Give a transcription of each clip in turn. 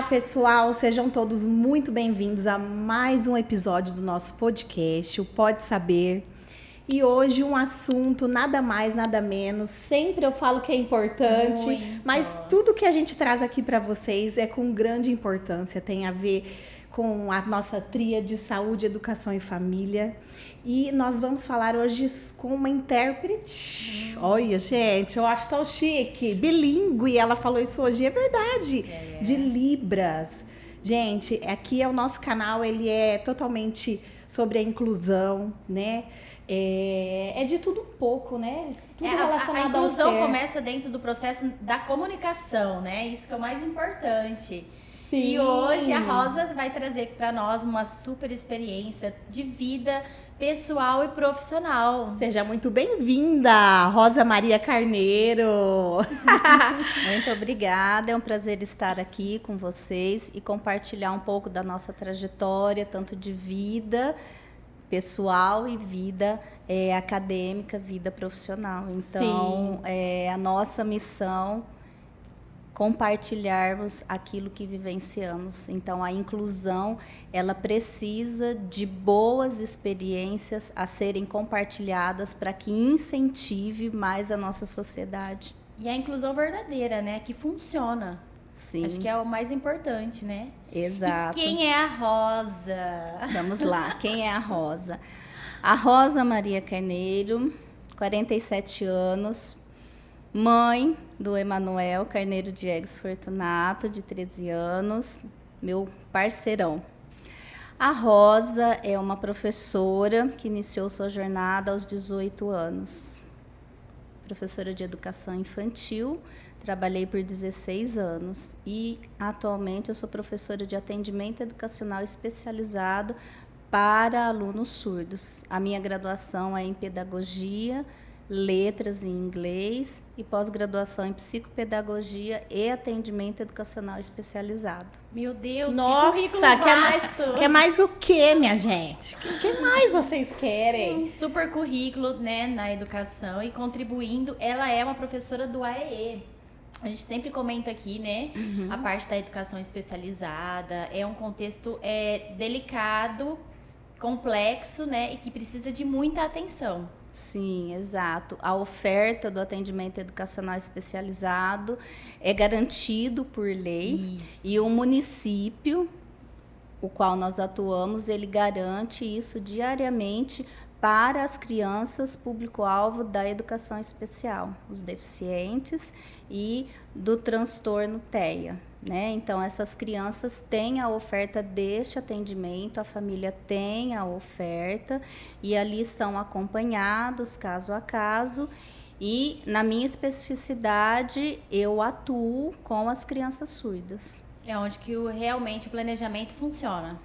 pessoal, sejam todos muito bem-vindos a mais um episódio do nosso podcast, o Pode Saber. E hoje um assunto nada mais, nada menos. Sempre eu falo que é importante, mas tudo que a gente traz aqui para vocês é com grande importância, tem a ver com a nossa tríade saúde, educação e família. E nós vamos falar hoje com uma intérprete. Olha, gente, eu acho tão chique. Bilíngue, ela falou isso hoje, é verdade. De Libras. Gente, aqui é o nosso canal, ele é totalmente sobre a inclusão, né? É de tudo um pouco, né? Tudo relacionado ao ser. A inclusão começa dentro do processo da comunicação, né? Isso que é o mais importante. Sim. E hoje a Rosa vai trazer para nós uma super experiência de vida pessoal e profissional. Seja muito bem-vinda, Rosa Maria Carneiro. Muito obrigada, é um prazer estar aqui com vocês e compartilhar um pouco da nossa trajetória, tanto de vida pessoal e vida acadêmica, vida profissional. Então, a nossa missão compartilharmos aquilo que vivenciamos. Então, a inclusão, ela precisa de boas experiências a serem compartilhadas para que incentive mais a nossa sociedade. E a inclusão verdadeira, né? Que funciona. Sim. Acho que é o mais importante, né? Exato. E quem é a Rosa? Vamos lá, quem é a Rosa? A Rosa Maria Carneiro, 47 anos, mãe do Emanuel Carneiro Diegues Fortunato, de 13 anos, meu parceirão. A Rosa é uma professora que iniciou sua jornada aos 18 anos. Professora de educação infantil, trabalhei por 16 anos e atualmente eu sou professora de atendimento educacional especializado para alunos surdos. A minha graduação é em pedagogia, letras em inglês e pós-graduação em psicopedagogia e atendimento educacional especializado. Meu Deus, nossa, que currículo quer mais o quê, minha gente? O que mais vocês querem? Um super currículo, né, na educação e contribuindo. Ela é uma professora do AEE. A gente sempre comenta aqui, né, a parte da educação especializada. É um contexto delicado, complexo, né, e que precisa de muita atenção. Sim, exato. A oferta do atendimento educacional especializado é garantido por lei. Isso. E o município, o qual nós atuamos, ele garante isso diariamente para as crianças público-alvo da educação especial, os deficientes e do transtorno TEA. Né? Então, essas crianças têm a oferta deste atendimento, a família tem a oferta e ali são acompanhados caso a caso. E, na minha especificidade, eu atuo com as crianças surdas. É onde que realmente o planejamento funciona.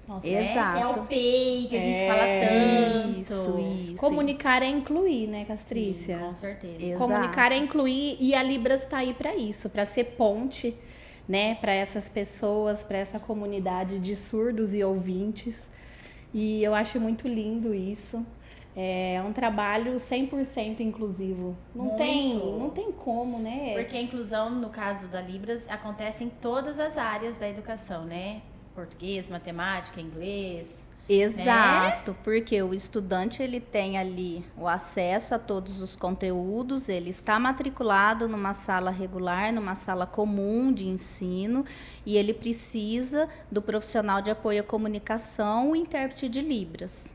Nossa, exato. É o PEI que a gente fala tanto. Isso. Comunicar é incluir, né, Castrícia? Sim, com certeza. Exato. Comunicar é incluir e a Libras está aí para isso, para ser ponte, né, para essas pessoas, para essa comunidade de surdos e ouvintes. E eu acho muito lindo isso. É um trabalho 100% inclusivo. Não tem como, né? Porque a inclusão, no caso da Libras, acontece em todas as áreas da educação, né? Português, matemática, inglês. Exato, porque o estudante ele tem ali o acesso a todos os conteúdos, ele está matriculado numa sala regular, numa sala comum de ensino, e ele precisa do profissional de apoio à comunicação, o intérprete de Libras.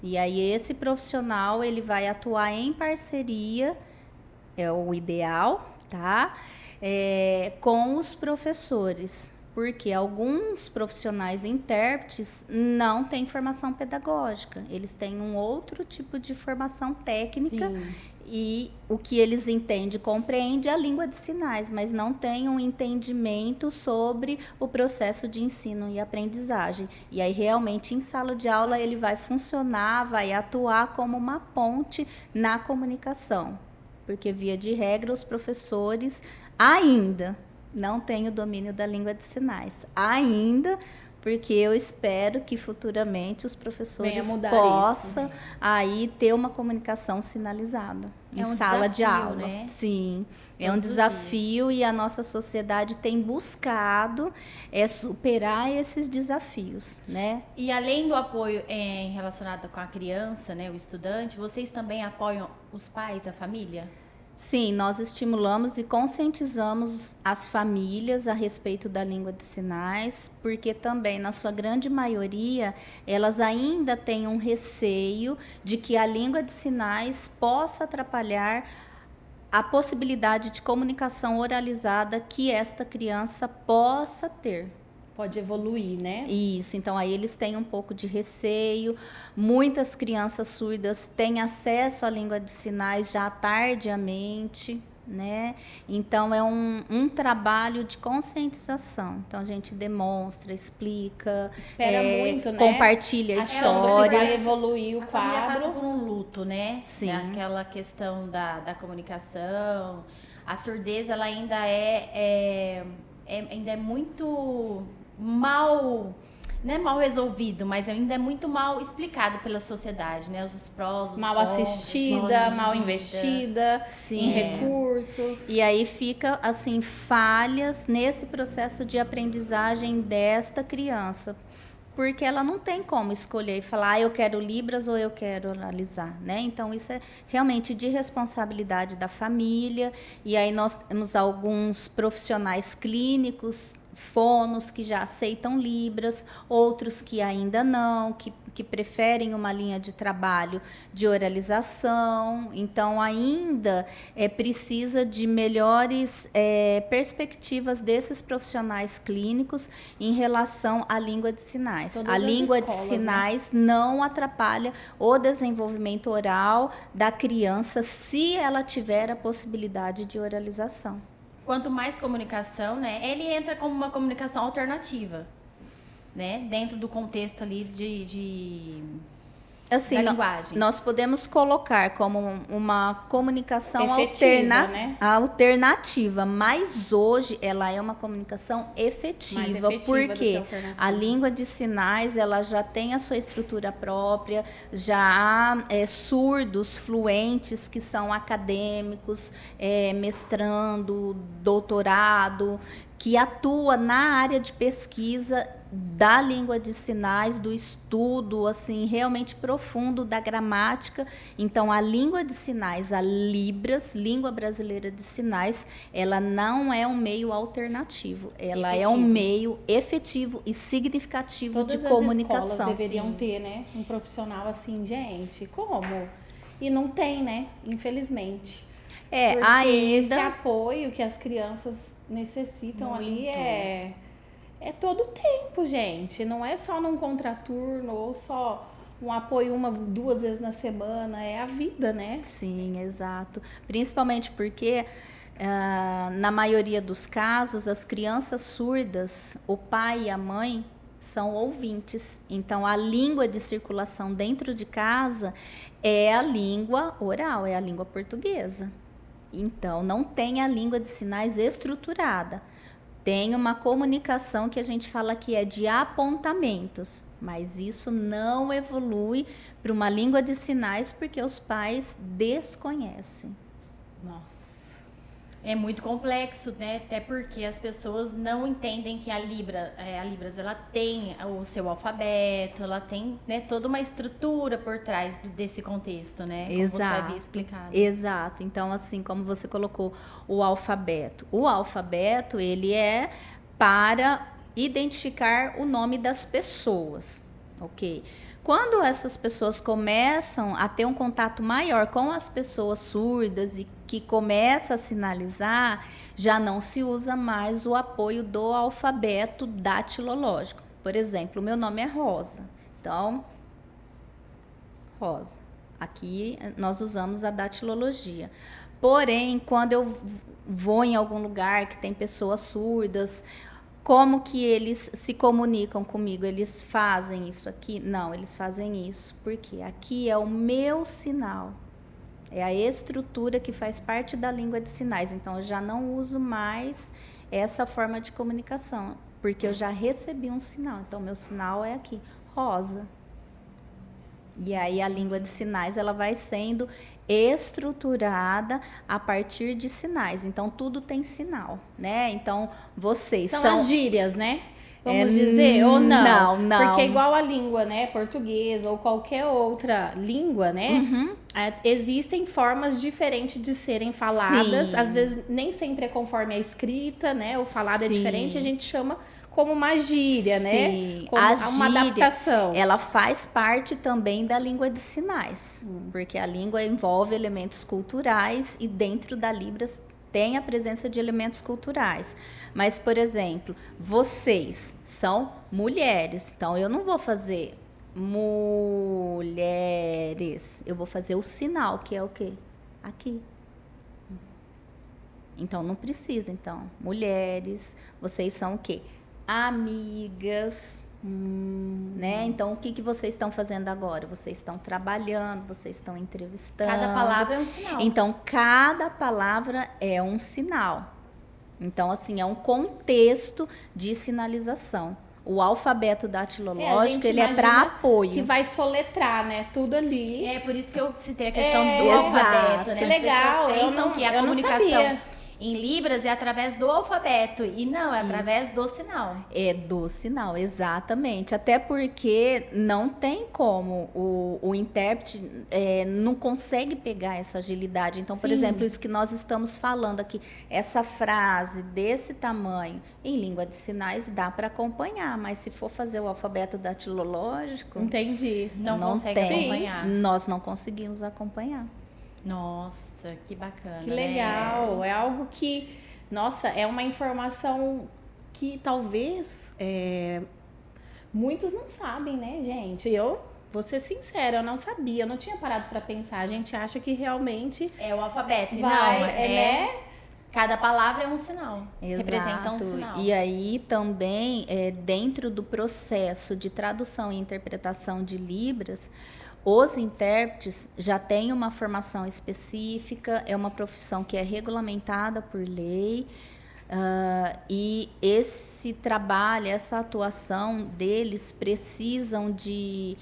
E aí esse profissional ele vai atuar em parceria, é o ideal, tá? Com os professores. Porque alguns profissionais intérpretes não têm formação pedagógica, eles têm um outro tipo de formação técnica. Sim. E o que eles entendem e compreendem é a língua de sinais, mas não têm um entendimento sobre o processo de ensino e aprendizagem. E aí realmente em sala de aula ele vai funcionar, vai atuar como uma ponte na comunicação, porque via de regra os professores ainda não tem o domínio da língua de sinais. Ainda, porque eu espero que futuramente os professores mudar possam isso. aí ter uma comunicação sinalizada É um em sala de desafio, aula. né? Sim, é um Todos os desafio e a nossa sociedade tem buscado superar esses desafios, né? E além do apoio relacionado com a criança, né, o estudante, vocês também apoiam os pais, a família? Sim, nós estimulamos e conscientizamos as famílias a respeito da língua de sinais, porque também, na sua grande maioria, elas ainda têm um receio de que a língua de sinais possa atrapalhar a possibilidade de comunicação oralizada que esta criança possa ter. Pode evoluir, né? Isso, então aí eles têm um pouco de receio. Muitas crianças surdas têm acesso à língua de sinais já tardiamente, né? Então é um trabalho de conscientização. Então a gente demonstra, explica, Espera muito, né? compartilha Achando que vai histórias. evoluir o A família passa quadro. por um luto, né? Sim. Aquela questão da comunicação. A surdez, ela ainda ainda é muito mal, não é mal resolvido, mas ainda é muito mal explicado pela sociedade, né? Os prós, os Mal contras, assistida, mal investida Sim. em recursos. E aí fica assim falhas nesse processo de aprendizagem desta criança, porque ela não tem como escolher e falar, eu quero Libras ou eu quero oralizar, né? Então isso é realmente de responsabilidade da família. E aí nós temos alguns profissionais clínicos, fonos, que já aceitam Libras, outros que ainda não, que preferem uma linha de trabalho de oralização. Então, ainda precisa de melhores perspectivas desses profissionais clínicos em relação à língua de sinais. Todas a as língua escolas, de sinais, né, não atrapalha o desenvolvimento oral da criança se ela tiver a possibilidade de oralização. Quanto mais comunicação, né? Ele entra como uma comunicação alternativa, né? Dentro do contexto ali Assim, da linguagem. Nós podemos colocar como uma comunicação Efetiva, né? alternativa, mas hoje ela é uma comunicação efetiva, Mais efetiva do que porque alternativa. a língua de sinais ela já tem a sua estrutura própria, já há surdos fluentes que são acadêmicos, mestrando, doutorado, que atua na área de pesquisa da língua de sinais, do estudo assim realmente profundo da gramática. Então a língua de sinais, a Libras, língua brasileira de sinais, ela não é um meio alternativo, ela é um meio efetivo e significativo Todas de as comunicação. escolas deveriam ter, né, um profissional assim, gente, como? E não tem, né, infelizmente. Porque Ainda esse apoio que as crianças necessitam ali Muito. é todo o tempo, gente. Não é só num contraturno ou só um apoio 1-2 vezes na semana. É a vida, né? Sim, exato. Principalmente porque, na maioria dos casos, as crianças surdas, o pai e a mãe são ouvintes. Então, a língua de circulação dentro de casa é a língua oral, é a língua portuguesa. Então, não tem a língua de sinais estruturada. Tem uma comunicação que a gente fala que é de apontamentos, mas isso não evolui para uma língua de sinais porque os pais desconhecem. Nossa. É muito complexo, né? Até porque as pessoas não entendem que a Libras ela tem o seu alfabeto, ela tem, né, toda uma estrutura por trás desse contexto, né? Como você havia explicado. Exato. Então, assim, como você colocou o alfabeto. O alfabeto, ele é para identificar o nome das pessoas, ok? Quando essas pessoas começam a ter um contato maior com as pessoas surdas e que começa a sinalizar, já não se usa mais o apoio do alfabeto datilológico. Por exemplo, o meu nome é Rosa. Então, Rosa. Aqui nós usamos a datilologia. Porém, quando eu vou em algum lugar que tem pessoas surdas, como que eles se comunicam comigo? Eles fazem isso aqui? Não, eles fazem isso. Porque aqui é o meu sinal. É a estrutura que faz parte da língua de sinais. Então, eu já não uso mais essa forma de comunicação. porque eu já recebi um sinal. Então, meu sinal é aqui, rosa. E aí a língua de sinais, ela vai sendo estruturada a partir de sinais. Então, tudo tem sinal, né? Então, vocês São são... as gírias, né? Vamos dizer, ou não? Não. Porque igual a língua, né, português ou qualquer outra língua, né, existem formas diferentes de serem faladas. Sim. Às vezes, nem sempre é conforme a escrita, né, o falado é Sim. diferente, a gente chama como uma gíria, né? Sim. Como A uma gíria, adaptação. ela faz parte também da língua de sinais, porque a língua envolve elementos culturais e dentro da Libras tem a presença de elementos culturais. Mas, por exemplo, vocês são mulheres, então eu não vou fazer mulheres, eu vou fazer o sinal, que é o quê? Aqui. Então, não precisa. Então, mulheres, vocês são o quê? Amigas, né? Então, o que vocês estão fazendo agora? Vocês estão trabalhando, vocês estão entrevistando. Cada palavra é um sinal. Então, cada palavra é um sinal. Então, assim, é um contexto de sinalização. O alfabeto datilológico, ele é para apoio. Que vai soletrar, né? Tudo ali. É por isso que eu citei a questão do alfabeto, né? Que legal. As pessoas pensam que a eu não comunicação sabia. em Libras é através do alfabeto. E não, é através do sinal. É do sinal, exatamente. Até porque não tem como o intérprete não consegue pegar essa agilidade. Então, por Sim. exemplo, isso que nós estamos falando aqui, essa frase desse tamanho, em língua de sinais dá para acompanhar, mas se for fazer o alfabeto datilológico, Entendi. Não consegue tem. acompanhar. Nós não conseguimos acompanhar. Nossa, que bacana. Que legal. É algo que, nossa, é uma informação que talvez muitos não sabem, né, gente? Eu vou ser sincera, eu não sabia, eu não tinha parado para pensar. A gente acha que realmente É o alfabeto. E vai, não, né? Cada palavra é um sinal. Exato. Representa um sinal. E aí também, dentro do processo de tradução e interpretação de Libras, os intérpretes já têm uma formação específica, é uma profissão que é regulamentada por lei, e esse trabalho, essa atuação deles precisam de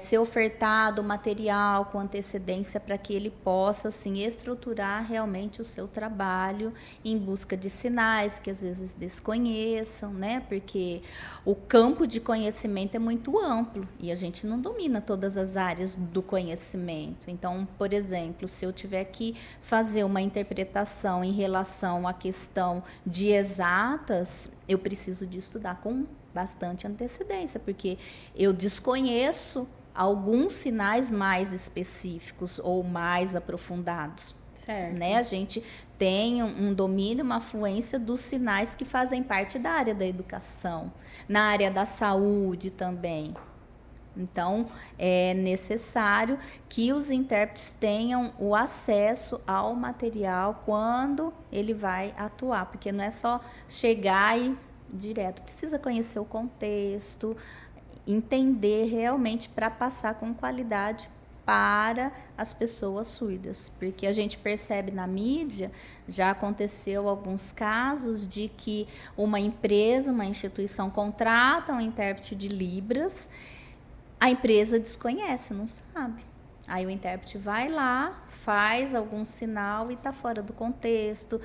ser ofertado material com antecedência para que ele possa assim, estruturar realmente o seu trabalho em busca de sinais que às vezes desconheçam, né? Porque o campo de conhecimento é muito amplo e a gente não domina todas as áreas do conhecimento. Então, por exemplo, se eu tiver que fazer uma interpretação em relação à questão de exatas, eu preciso de estudar com bastante antecedência, porque eu desconheço alguns sinais mais específicos ou mais aprofundados. Certo. Né? A gente tem um domínio, uma fluência dos sinais que fazem parte da área da educação, na área da saúde também. Então, é necessário que os intérpretes tenham o acesso ao material quando ele vai atuar, porque não é só chegar e direto, precisa conhecer o contexto, entender realmente para passar com qualidade para as pessoas surdas, porque a gente percebe na mídia, já aconteceu alguns casos de que uma empresa, uma instituição contrata um intérprete de Libras, a empresa desconhece, não sabe. Aí o intérprete vai lá, faz algum sinal e está fora do contexto,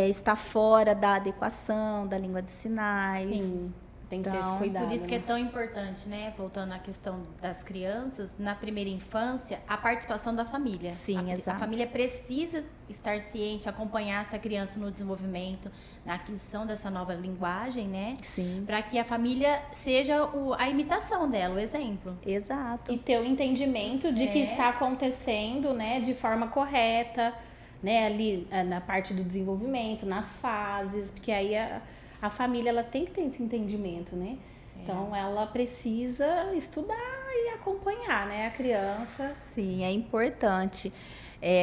está fora da adequação da língua de sinais. Sim, tem que ter esse Então, cuidado. Por isso que é né? tão importante, né? Voltando à questão das crianças, na primeira infância, a participação da família. Sim, A exato. família precisa estar ciente, acompanhar essa criança no desenvolvimento, na aquisição dessa nova linguagem, né? Sim, Para que a família seja a imitação dela, o exemplo. exato. E ter o entendimento de que está acontecendo, né, de forma correta, né, ali na parte do desenvolvimento, nas fases, porque aí a família ela tem que ter esse entendimento, né? Então ela precisa estudar e acompanhar, né, a criança. Sim, é importante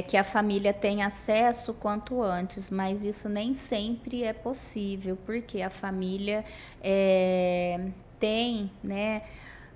que a família tenha acesso quanto antes, mas isso nem sempre é possível, porque a família tem, né,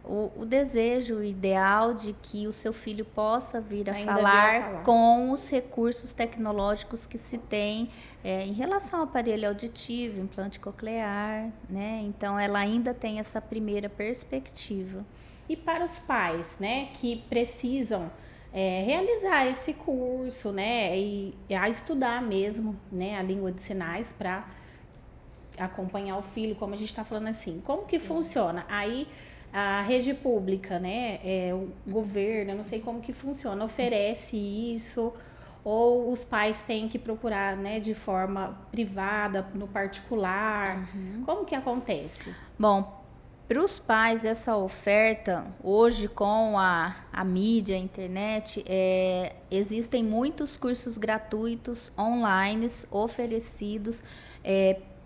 o desejo, o ideal de que o seu filho possa vir a Ainda falar com os recursos tecnológicos que se tem em relação ao aparelho auditivo, implante coclear, né? Então, ela ainda tem essa primeira perspectiva. E para os pais, né, que precisam realizar esse curso, né, e a estudar mesmo, né, a língua de sinais para acompanhar o filho, como a gente está falando assim, como que funciona? Aí a rede pública, né, o governo, eu não sei como que funciona, oferece isso, ou os pais têm que procurar, né, de forma privada, no particular, como que acontece? Bom, para os pais, essa oferta, hoje com a mídia, a internet, existem muitos cursos gratuitos online oferecidos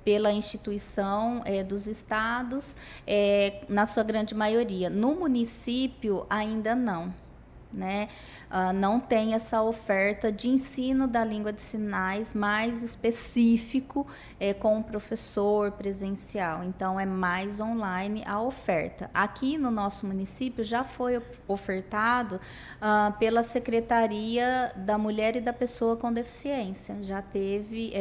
pela instituição dos estados, na sua grande maioria. No município, ainda não, né? Não tem essa oferta de ensino da língua de sinais mais específico com o professor presencial. Então, é mais online a oferta. Aqui no nosso município já foi ofertado pela Secretaria da Mulher e da Pessoa com Deficiência. Já teve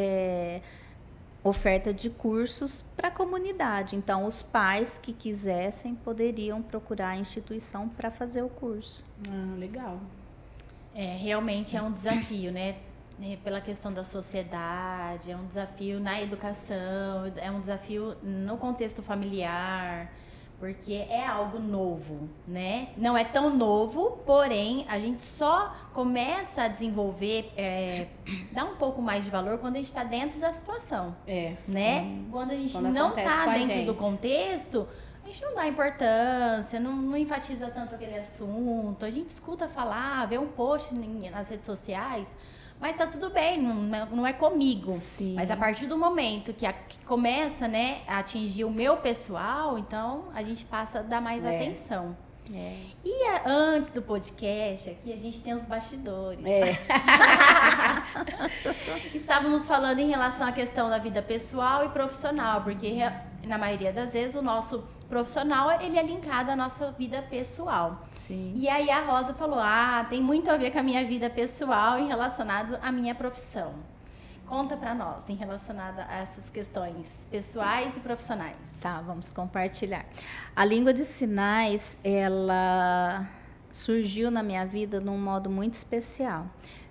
oferta de cursos para a comunidade. Então, os pais que quisessem poderiam procurar a instituição para fazer o curso. Legal. Realmente é um desafio, né? Pela questão da sociedade, é um desafio na educação, é um desafio no contexto familiar, porque é algo novo, né? Não é tão novo, porém, a gente só começa a desenvolver, dar um pouco mais de valor quando a gente está dentro da situação, né? Quando a gente não está dentro do contexto, a gente não dá importância, não enfatiza tanto aquele assunto, a gente escuta falar, vê um post nas redes sociais, mas tá tudo bem, não é comigo. Sim. Mas a partir do momento que começa, né, a atingir o meu pessoal, então a gente passa a dar mais atenção. E antes do podcast, aqui a gente tem os bastidores. Estávamos falando em relação à questão da vida pessoal e profissional, porque na maioria das vezes o nosso profissional, ele é linkado à nossa vida pessoal. Sim. E aí a Rosa falou, tem muito a ver com a minha vida pessoal em relacionado à minha profissão. Conta pra nós, em relacionado a essas questões pessoais e profissionais. Tá, vamos compartilhar. A língua de sinais, ela surgiu na minha vida num modo muito especial.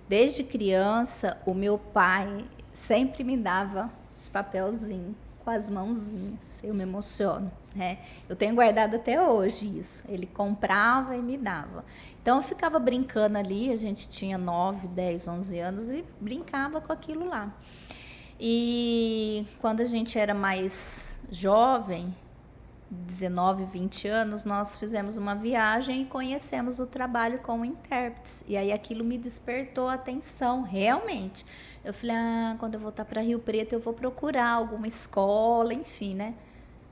Desde criança, o meu pai sempre me dava os papelzinhos com as mãozinhas. Eu me emociono, né? Eu tenho guardado até hoje isso. Ele comprava e me dava. Então, eu ficava brincando ali, a gente tinha 9, 10, 11 anos e brincava com aquilo lá. E quando a gente era mais jovem, 19, 20 anos, nós fizemos uma viagem e conhecemos o trabalho como intérpretes. E aí aquilo me despertou a atenção, realmente. Eu falei, quando eu voltar para Rio Preto, eu vou procurar alguma escola, enfim, né?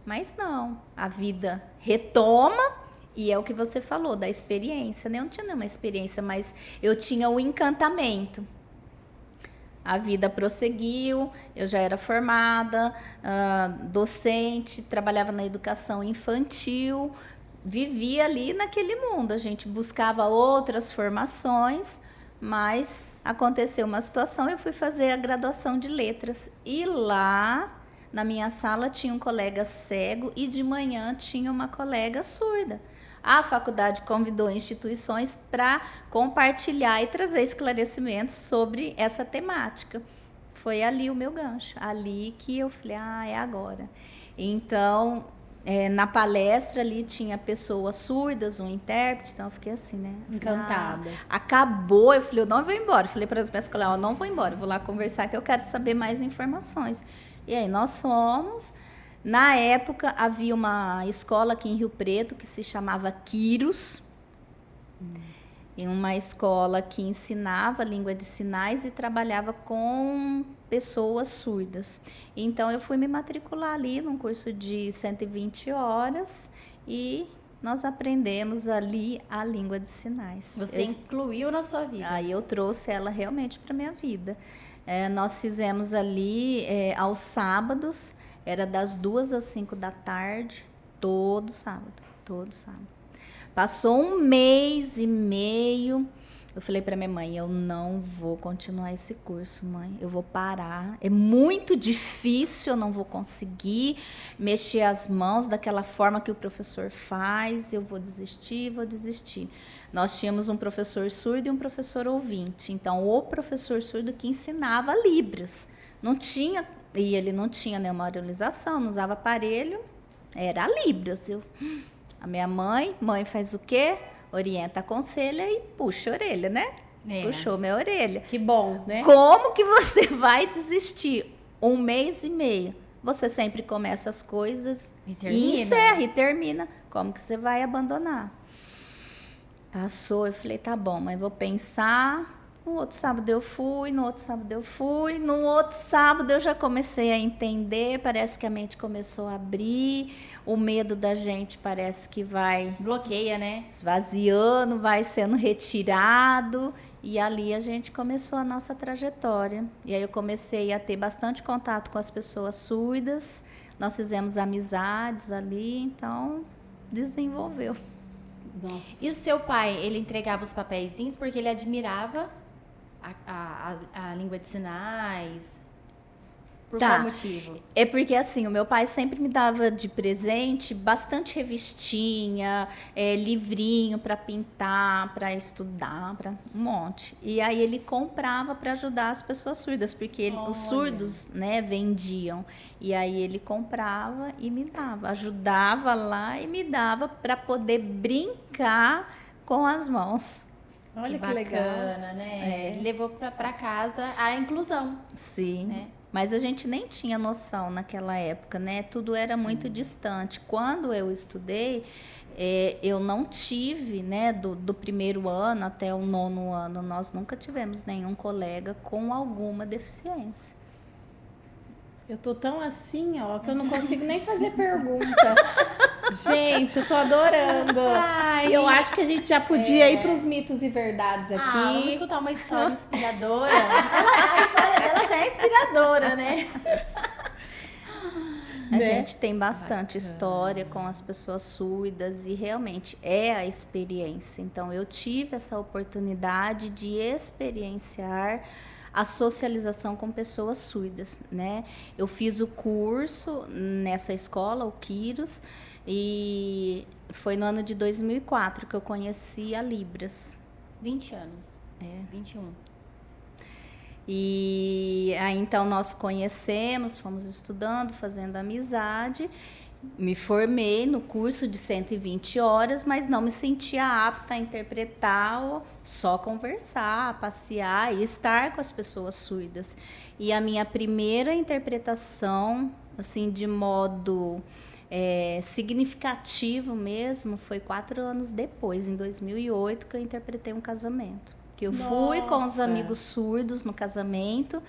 Mas não, a vida retoma. E é o que você falou, da experiência, né? Eu não tinha nenhuma experiência, mas eu tinha o encantamento. A vida prosseguiu, eu já era formada, docente, trabalhava na educação infantil, vivia ali naquele mundo. A gente buscava outras formações, mas aconteceu uma situação, eu fui fazer a graduação de letras. E lá, na minha sala, tinha um colega cego e de manhã tinha uma colega surda. A faculdade convidou instituições para compartilhar e trazer esclarecimentos sobre essa temática. Foi ali o meu gancho, ali que eu falei, é agora. Então, na palestra ali tinha pessoas surdas, um intérprete, então eu fiquei assim, né? Encantada. Acabou, eu falei, eu não vou embora. Eu falei para as minhas colegas, eu não vou embora, eu vou lá conversar que eu quero saber mais informações. E aí nós fomos. Na época, havia uma escola aqui em Rio Preto que se chamava Quiros, em uma escola que ensinava língua de sinais e trabalhava com pessoas surdas. Então, eu fui me matricular ali num curso de 120 horas e nós aprendemos ali a língua de sinais. Você incluiu na sua vida. Aí eu trouxe ela realmente para a minha vida. Nós fizemos ali aos sábados, era das 2 às 5 da tarde, todo sábado. Passou 1 mês e meio. Eu falei para minha mãe, eu não vou continuar esse curso, mãe. Eu vou parar. É muito difícil, eu não vou conseguir mexer as mãos daquela forma que o professor faz. Eu vou desistir. Nós tínhamos um professor surdo e um professor ouvinte. Então, o professor surdo que ensinava Libras. Não tinha, e ele não tinha nenhuma oralização, não usava aparelho, era Libras. A minha mãe faz o quê? Orienta, aconselha e puxa a orelha, né? Puxou minha orelha. Que bom, né? Como que você vai desistir? 1 mês e meio. Você sempre começa as coisas e encerra e termina. Como que você vai abandonar? Passou, eu falei, tá bom, mas vou pensar. No outro sábado eu fui, no outro sábado eu já comecei a entender, parece que a mente começou a abrir, o medo da gente parece que vai... Bloqueia, né? Esvaziando, vai sendo retirado, e ali a gente começou a nossa trajetória. E aí eu comecei a ter bastante contato com as pessoas surdas, nós fizemos amizades ali, então desenvolveu. Nossa. E o seu pai, ele entregava os papeizinhos porque ele admirava a língua de sinais? Por qual motivo? É porque, assim, o meu pai sempre me dava de presente bastante revistinha, livrinho para pintar, para estudar, para um monte. E aí ele comprava para ajudar as pessoas surdas, porque os surdos, né, vendiam. E aí ele comprava e me dava, ajudava lá e me dava para poder brincar com as mãos. Olha que bacana, legal, né? Ele levou para casa a inclusão. Sim. Né? Mas a gente nem tinha noção naquela época, né? Tudo era muito distante. Quando eu estudei, eu não tive, né? Do primeiro ano até o 9º ano, nós nunca tivemos nenhum colega com alguma deficiência. Eu tô tão assim, ó, que eu não consigo nem fazer pergunta. Gente, eu tô adorando. E eu acho que a gente já podia ir pros mitos e verdades aqui. Vamos escutar uma história inspiradora. A história dela já é inspiradora, né? A gente tem bastante história com as pessoas surdas e realmente é a experiência. Então, eu tive essa oportunidade de experienciar a socialização com pessoas surdas, né? Eu fiz o curso nessa escola, o Quiros, e foi no ano de 2004 que eu conheci a Libras. 20 anos. 21. E aí, então, nós conhecemos, fomos estudando, fazendo amizade. Me formei no curso de 120 horas, mas não me sentia apta a interpretar ou só conversar, passear e estar com as pessoas surdas. E a minha primeira interpretação, assim, de modo significativo mesmo, foi 4 anos depois, em 2008, que eu interpretei um casamento. Que eu fui com os amigos surdos no casamento.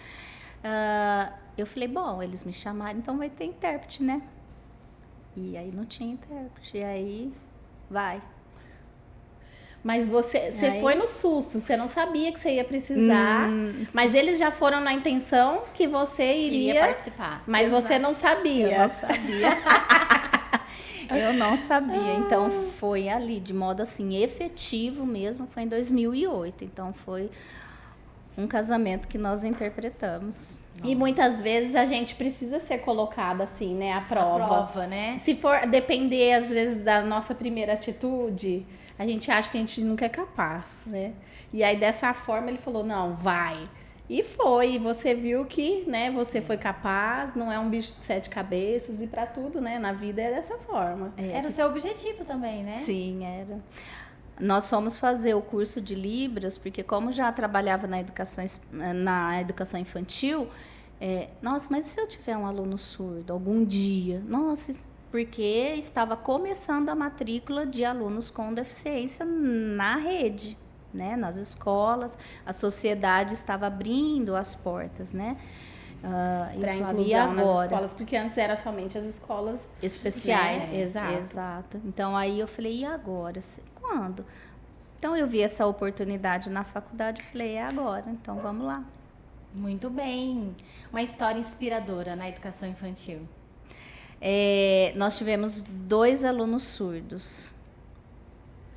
Eu falei, bom, eles me chamaram, então vai ter intérprete, né? E aí não tinha intérprete, e aí vai. Mas você foi no susto, você não sabia que você ia precisar, mas eles já foram na intenção que você iria participar. Mas você não sabia. Eu não sabia. Eu não sabia, então foi ali, de modo assim, efetivo mesmo, foi em 2008, então foi um casamento que nós interpretamos. E muitas vezes a gente precisa ser colocada assim, né, à prova. A prova, né? Se for depender, às vezes, da nossa primeira atitude, a gente acha que a gente nunca é capaz, né? E aí, dessa forma, ele falou, não, vai. E foi, e você viu que, né, você foi capaz, não é um bicho de 7 cabeças, e pra tudo, né, na vida é dessa forma. Era o seu objetivo também, né? Sim, era. Nós fomos fazer o curso de Libras, porque como já trabalhava na educação infantil, nossa, mas se eu tiver um aluno surdo algum dia? Nossa, porque estava começando a matrícula de alunos com deficiência na rede, né, nas escolas, a sociedade estava abrindo as portas, né? Para inclusão nas escolas, porque antes era somente as escolas especiais. Exato. Então aí eu falei, e agora? Quando? Então eu vi essa oportunidade na faculdade e falei, é agora, então vamos lá. Muito bem. Uma história inspiradora na educação infantil. Nós tivemos 2 alunos surdos.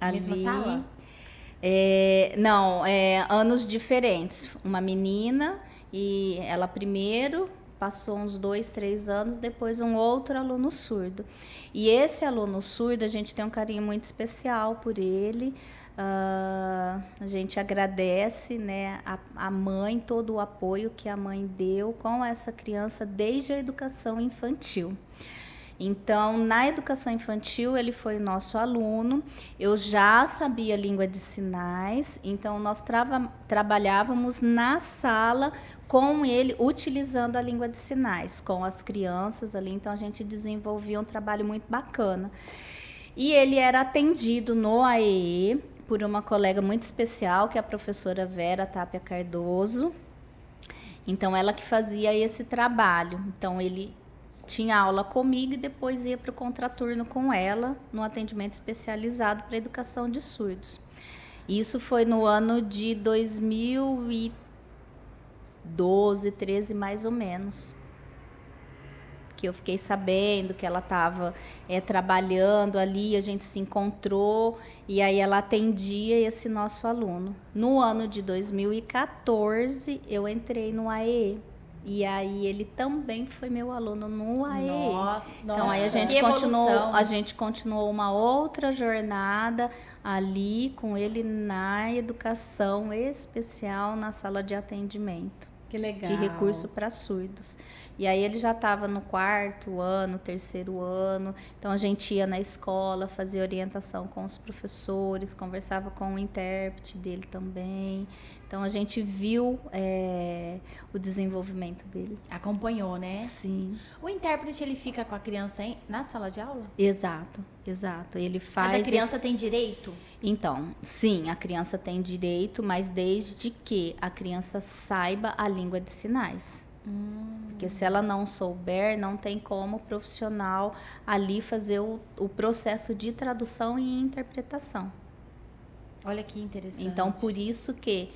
Mesma sala? Não, anos diferentes. Uma menina e ela primeiro passou uns 2, 3 anos, depois um outro aluno surdo. E esse aluno surdo, a gente tem um carinho muito especial por ele. A gente agradece, né, a mãe, todo o apoio que a mãe deu com essa criança desde a educação infantil. Então, na educação infantil, ele foi o nosso aluno. Eu já sabia língua de sinais, então nós trabalhávamos na sala com ele, utilizando a língua de sinais, com as crianças ali. Então, a gente desenvolvia um trabalho muito bacana. E ele era atendido no AEE por uma colega muito especial, que é a professora Vera Tapia Cardoso. Então, ela que fazia esse trabalho. Então, ele tinha aula comigo e depois ia para o contraturno com ela, no atendimento especializado para educação de surdos. Isso foi no ano de 2012, 13 mais ou menos, que eu fiquei sabendo que ela estava trabalhando ali, a gente se encontrou e aí ela atendia esse nosso aluno. No ano de 2014, eu entrei no AEE. E aí ele também foi meu aluno no AEE. Nossa, então aí a gente continuou uma outra jornada ali com ele na educação especial na sala de atendimento. Que legal. De recurso para surdos. E aí ele já estava no 4º ano, 3º ano. Então a gente ia na escola, fazia orientação com os professores, conversava com o intérprete dele também. Então a gente viu o desenvolvimento dele. Acompanhou, né? Sim. O intérprete, ele fica com a criança na sala de aula? Exato. Ele faz. Cada criança tem direito? Então, sim, a criança tem direito, mas desde que a criança saiba a língua de sinais. Porque se ela não souber, não tem como o profissional ali fazer o processo de tradução e interpretação. Olha que interessante. Então, por isso que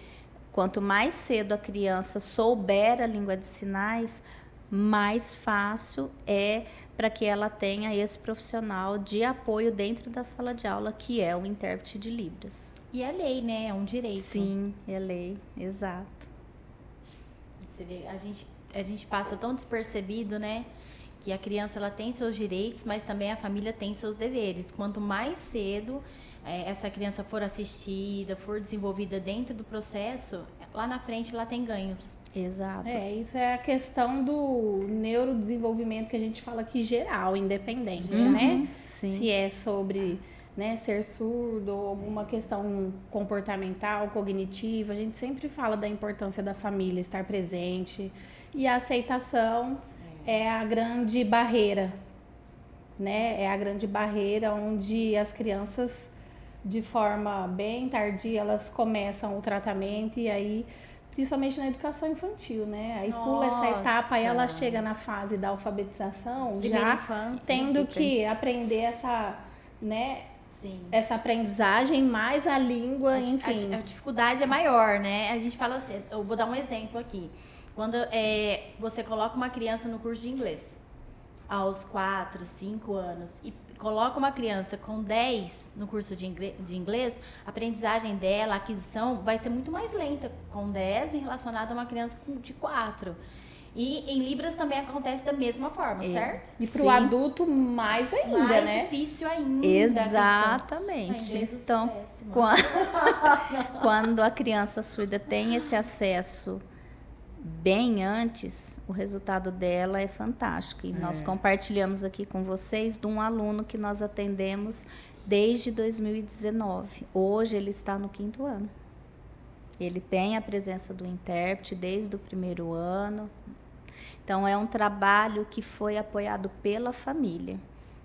quanto mais cedo a criança souber a língua de sinais, mais fácil é para que ela tenha esse profissional de apoio dentro da sala de aula, que é o intérprete de Libras. E é lei, né? É um direito. Sim, é lei, exato. Você vê, a gente passa tão despercebido, né? Que a criança ela tem seus direitos, mas também a família tem seus deveres. Quanto mais cedo essa criança for assistida, for desenvolvida dentro do processo, lá na frente ela tem ganhos. Exato. Isso é a questão do neurodesenvolvimento que a gente fala aqui geral, independente, né? Sim. Se é sobre, né, ser surdo ou alguma questão comportamental, cognitiva, a gente sempre fala da importância da família estar presente. E a aceitação é a grande barreira, né? É a grande barreira onde as crianças, de forma bem tardia, elas começam o tratamento e aí, principalmente na educação infantil, né? Aí pula essa etapa e ela chega na fase da alfabetização, Primeira infância, tendo que aprender essa, né? Sim. Essa aprendizagem, mais a língua, enfim. A dificuldade é maior, né? A gente fala assim, eu vou dar um exemplo aqui. Quando você coloca uma criança no curso de inglês, aos 4, 5 anos, e coloca uma criança com 10 no curso de inglês, a aprendizagem dela, a aquisição, vai ser muito mais lenta com 10 em relacionado a uma criança de 4. E em Libras também acontece da mesma forma, certo? E para o adulto, mais ainda, mais né? difícil ainda. Exatamente. Então, quando a criança surda tem esse acesso bem antes, o resultado dela é fantástico. E nós compartilhamos aqui com vocês de um aluno que nós atendemos desde 2019. Hoje ele está no 5º ano. Ele tem a presença do intérprete desde o 1º ano. Então, é um trabalho que foi apoiado pela família.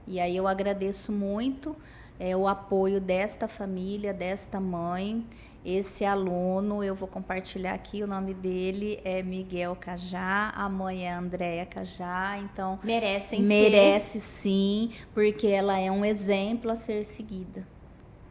E aí eu agradeço muito o apoio desta família, desta mãe. Esse aluno, eu vou compartilhar aqui, o nome dele é Miguel Cajá, a mãe é Andréia Cajá, então... Merece sim, porque ela é um exemplo a ser seguida.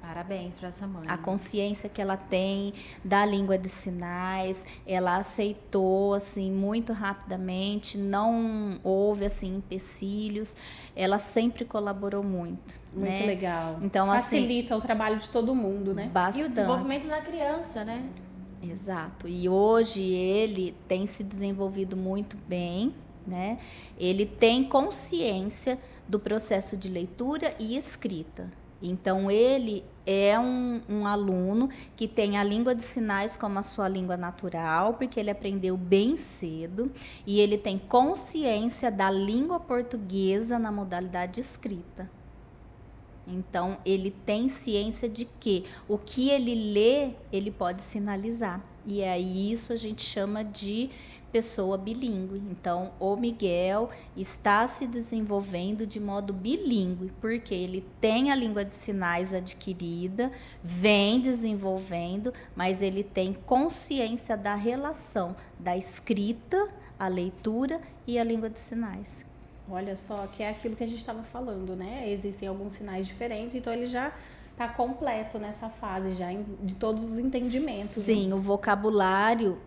Parabéns para essa mãe. A consciência que ela tem da língua de sinais, ela aceitou assim muito rapidamente, não houve assim empecilhos, ela sempre colaborou muito. Muito legal. Então, facilita assim, o trabalho de todo mundo, né? Bastante. E o desenvolvimento da criança, né? Exato. E hoje ele tem se desenvolvido muito bem, né? Ele tem consciência do processo de leitura e escrita. Então, ele é um aluno que tem a língua de sinais como a sua língua natural, porque ele aprendeu bem cedo, e ele tem consciência da língua portuguesa na modalidade escrita. Então, ele tem ciência de que o que ele lê, ele pode sinalizar. E aí, isso a gente chama de pessoa bilíngue. Então, o Miguel está se desenvolvendo de modo bilíngue, porque ele tem a língua de sinais adquirida, vem desenvolvendo, mas ele tem consciência da relação da escrita, a leitura e a língua de sinais. Olha só, que é aquilo que a gente estava falando, né? Existem alguns sinais diferentes, então ele já está completo nessa fase já de todos os entendimentos. Sim, né? O vocabulário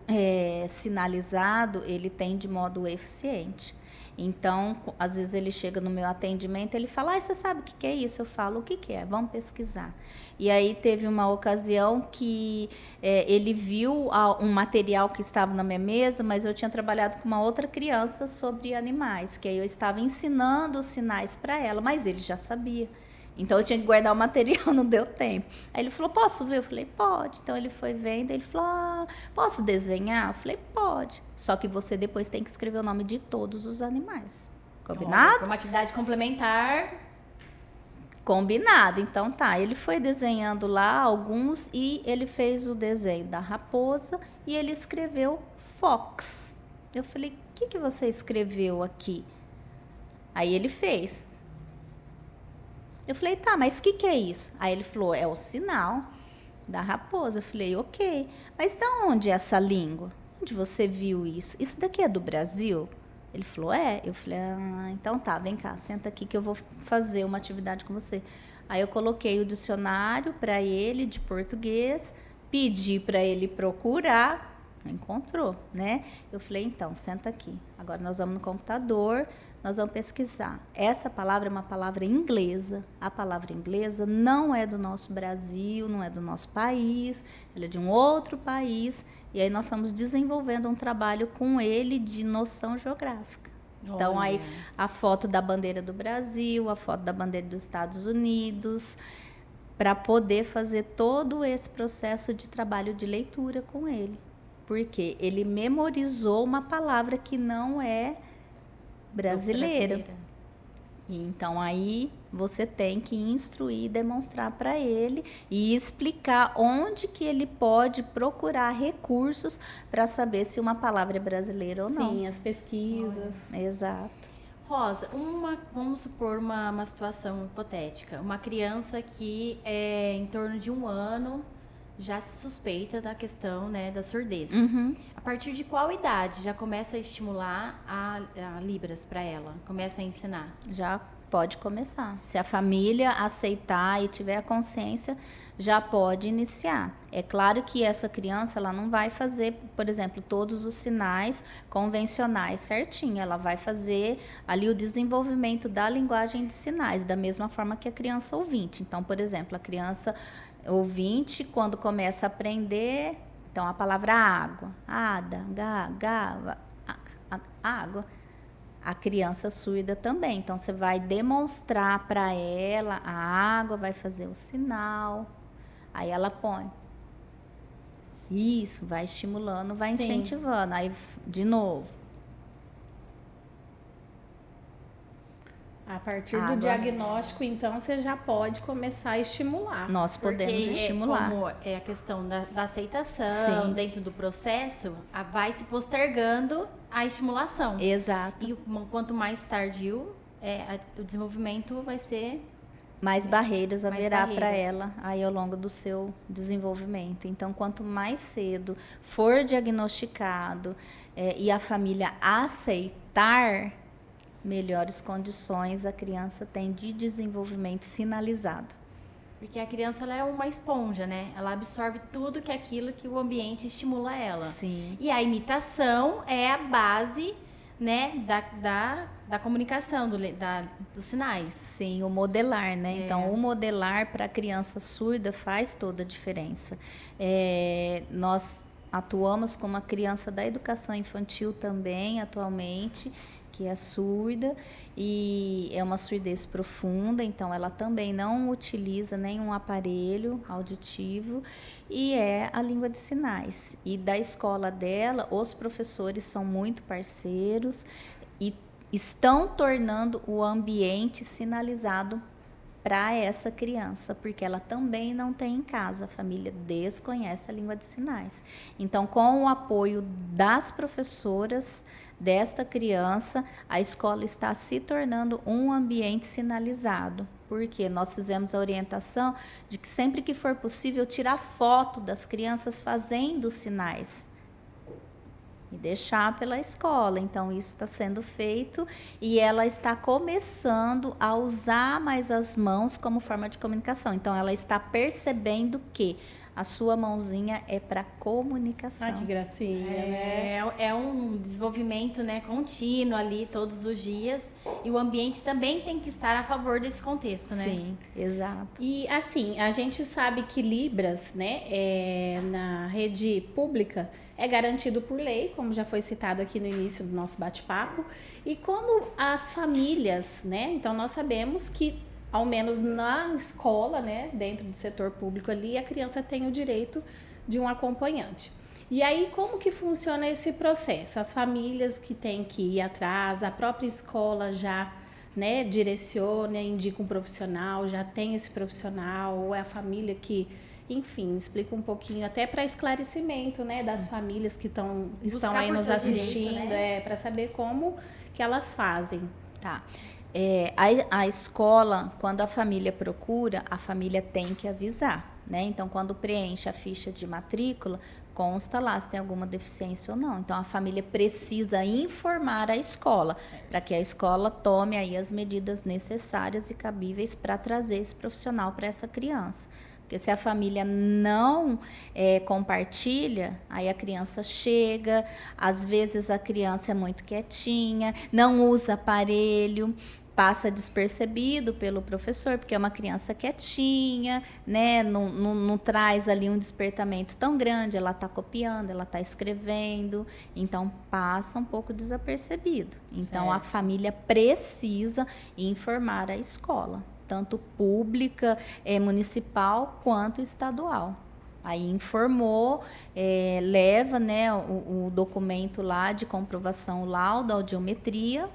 sinalizado, ele tem de modo eficiente. Então, às vezes ele chega no meu atendimento, ele fala, você sabe o que é isso? Eu falo, o que é? Vamos pesquisar. E aí teve uma ocasião que ele viu um material que estava na minha mesa, mas eu tinha trabalhado com uma outra criança sobre animais, que aí eu estava ensinando os sinais para ela, mas ele já sabia. Então, eu tinha que guardar o material, não deu tempo. Aí ele falou, posso ver? Eu falei, pode. Então, ele foi vendo, ele falou, posso desenhar? Eu falei, pode. Só que você depois tem que escrever o nome de todos os animais. Combinado? Uma atividade complementar. Combinado. Então, tá. Ele foi desenhando lá alguns e ele fez o desenho da raposa e ele escreveu Fox. Eu falei, o que você escreveu aqui? Aí ele fez. Eu falei, tá, mas o que é isso? Aí ele falou, é o sinal da raposa. Eu falei, ok. Mas de onde é essa língua? Onde você viu isso? Isso daqui é do Brasil? Ele falou, é. Eu falei, então tá, vem cá, senta aqui que eu vou fazer uma atividade com você. Aí eu coloquei o dicionário para ele de português, pedi para ele procurar, encontrou, né? Eu falei, então, senta aqui. Agora nós vamos no computador, nós vamos pesquisar. Essa palavra é uma palavra inglesa. A palavra inglesa não é do nosso Brasil, não é do nosso país, ela é de um outro país. E aí nós estamos desenvolvendo um trabalho com ele de noção geográfica. Então, aí a foto da bandeira do Brasil, a foto da bandeira dos Estados Unidos, para poder fazer todo esse processo de trabalho de leitura com ele. Porque ele memorizou uma palavra que não é brasileira. E então aí você tem que instruir, demonstrar para ele e explicar onde que ele pode procurar recursos para saber se uma palavra é brasileira ou não. Sim, as pesquisas. Exato. Rosa, vamos supor uma situação hipotética. Uma criança que é em torno de 1 ano já se suspeita da questão, né, da surdez. Uhum. A partir de qual idade já começa a estimular a Libras para ela? Começa a ensinar? Já pode começar. Se a família aceitar e tiver a consciência, já pode iniciar. É claro que essa criança ela não vai fazer, por exemplo, todos os sinais convencionais certinho. Ela vai fazer ali o desenvolvimento da linguagem de sinais, da mesma forma que a criança ouvinte. Então, por exemplo, a criança ouvinte, quando começa a aprender, então a palavra água, ada, água, a criança surda também. Então você vai demonstrar para ela a água, vai fazer o sinal, aí ela põe. Isso, vai estimulando, vai incentivando. Aí, de novo. A partir do diagnóstico, então, você já pode começar a estimular. Nós podemos estimular. Como é a questão da aceitação dentro do processo, vai se postergando a estimulação. Exato. E quanto mais tardio, o desenvolvimento vai ser... Mais barreiras haverá para ela aí ao longo do seu desenvolvimento. Então, quanto mais cedo for diagnosticado e a família aceitar, melhores condições a criança tem de desenvolvimento sinalizado. Porque a criança, ela é uma esponja, né? Ela absorve tudo aquilo que o ambiente estimula ela. Sim. E a imitação é a base, né, da comunicação, dos sinais. Sim, o modelar, né? Então, o modelar para a criança surda faz toda a diferença. Nós atuamos com uma criança da educação infantil também, atualmente, que é surda, e é uma surdez profunda, então ela também não utiliza nenhum aparelho auditivo, e é a língua de sinais. E da escola dela, os professores são muito parceiros e estão tornando o ambiente sinalizado para essa criança, porque ela também não tem em casa, a família desconhece a língua de sinais. Então, com o apoio das professoras desta criança, a escola está se tornando um ambiente sinalizado, porque nós fizemos a orientação de que sempre que for possível tirar foto das crianças fazendo sinais e deixar pela escola. Então, isso está sendo feito e ela está começando a usar mais as mãos como forma de comunicação. Então, ela está percebendo que a sua mãozinha é para comunicação. Ai, que gracinha, né? É um desenvolvimento, né, contínuo ali, todos os dias. E o ambiente também tem que estar a favor desse contexto, né? Sim, exato. E assim, a gente sabe que Libras, né, na rede pública é garantido por lei, como já foi citado aqui no início do nosso bate-papo. E como as famílias, né, então nós sabemos que ao menos na escola, né, dentro do setor público ali, a criança tem o direito de um acompanhante. E aí, como que funciona esse processo? As famílias que têm que ir atrás, a própria escola já, né, direciona, indica um profissional, já tem esse profissional, ou é a família que, enfim, explica um pouquinho, até para esclarecimento, né, das famílias que estão aí nos assistindo, direito, né? para saber como que elas fazem. Tá. A escola, quando a família procura, a família tem que avisar, né? Então, quando preenche a ficha de matrícula, consta lá se tem alguma deficiência ou não. Então, a família precisa informar a escola, para que a escola tome aí as medidas necessárias e cabíveis para trazer esse profissional para essa criança. Porque se a família não compartilha, aí a criança chega, às vezes a criança é muito quietinha, não usa aparelho, passa despercebido pelo professor, porque é uma criança quietinha, né? Não traz ali um despertamento tão grande, ela está copiando, ela está escrevendo, então passa um pouco desapercebido. Então, a família precisa informar a escola, tanto pública, municipal, quanto estadual. Aí informou, leva, né, o documento lá de comprovação, o laudo, a audiometria,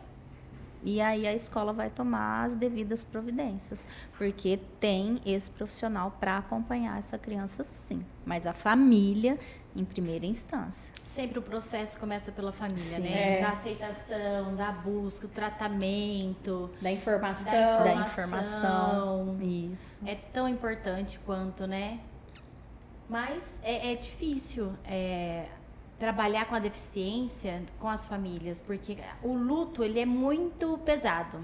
e aí a escola vai tomar as devidas providências, porque tem esse profissional para acompanhar essa criança, sim. Mas a família, em primeira instância. Sempre o processo começa pela família, Sim. né? Da aceitação, da busca, o tratamento, Da informação. Da informação. Isso. É tão importante quanto, né? Mas é difícil trabalhar com a deficiência com as famílias, porque o luto, ele é muito pesado.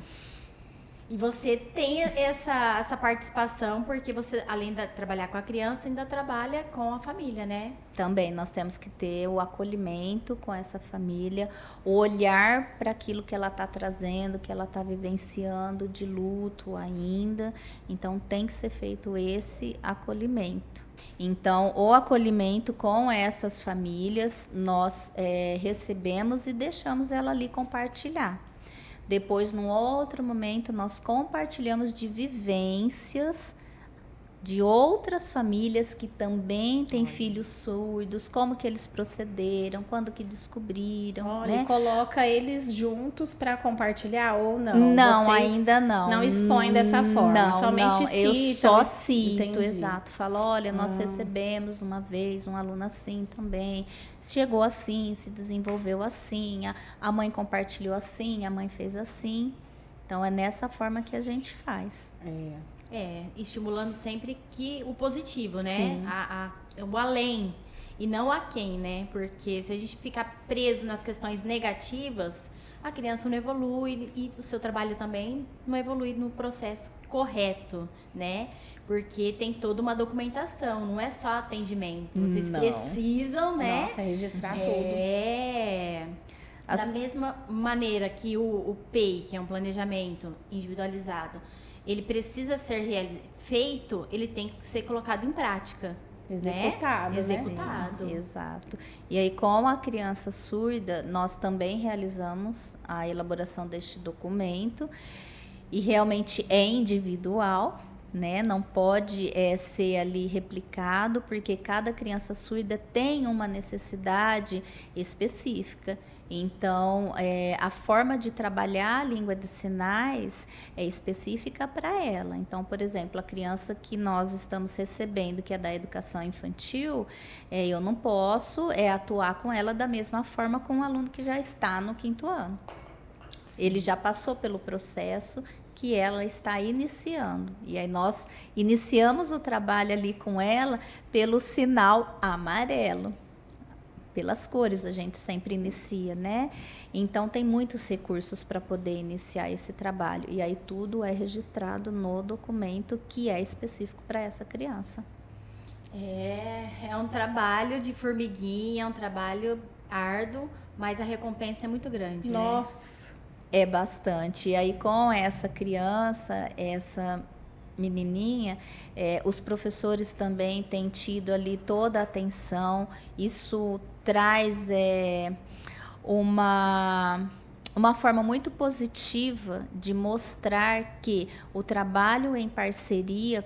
E você tem essa participação, porque você, além de trabalhar com a criança, ainda trabalha com a família, né? Também nós temos que ter o acolhimento com essa família, o olhar para aquilo que ela está trazendo, que ela está vivenciando de luto ainda. Então, tem que ser feito esse acolhimento. Então, o acolhimento com essas famílias, nós recebemos e deixamos ela ali compartilhar. Depois, num outro momento, nós compartilhamos de vivências de outras famílias que também têm filhos surdos, como que eles procederam, quando que descobriram. Olha, né? e coloca eles juntos para compartilhar ou não? Não, Vocês ainda não. não expõe dessa forma, não, somente não. Eu citam, só cito, entendi. exato. Falo, olha, nós recebemos uma vez um aluno assim também, chegou assim, se desenvolveu assim, a mãe compartilhou assim, a mãe fez assim. Então, é nessa forma que a gente faz. Estimulando sempre o positivo, né? Sim. O além e não a quem, né? Porque se a gente ficar preso nas questões negativas, a criança não evolui e o seu trabalho também não evolui no processo correto, né? Porque tem toda uma documentação, não é só atendimento. Vocês precisam, né? Nossa, registrar tudo. Da mesma maneira que o PEI, que é um planejamento individualizado, ele precisa ser feito, ele tem que ser colocado em prática. Executado, né? né? Executado. Sim, exato. E aí, com a criança surda, nós também realizamos a elaboração deste documento e realmente é individual, né? Não pode ser ali replicado, porque cada criança surda tem uma necessidade específica. Então, a forma de trabalhar a língua de sinais é específica para ela. Então, por exemplo, a criança que nós estamos recebendo, que é da educação infantil, eu não posso atuar com ela da mesma forma com um aluno que já está no 5º ano. Sim. Ele já passou pelo processo que ela está iniciando. E aí nós iniciamos o trabalho ali com ela pelo sinal amarelo. Pelas cores a gente sempre inicia, né? Então tem muitos recursos para poder iniciar esse trabalho. E aí tudo é registrado no documento que é específico para essa criança. É um trabalho de formiguinha, é um trabalho árduo, mas a recompensa é muito grande. Nossa! Né? É bastante. E aí com essa criança, essa menininha, os professores também têm tido ali toda a atenção. Isso traz uma forma muito positiva de mostrar que o trabalho em parceria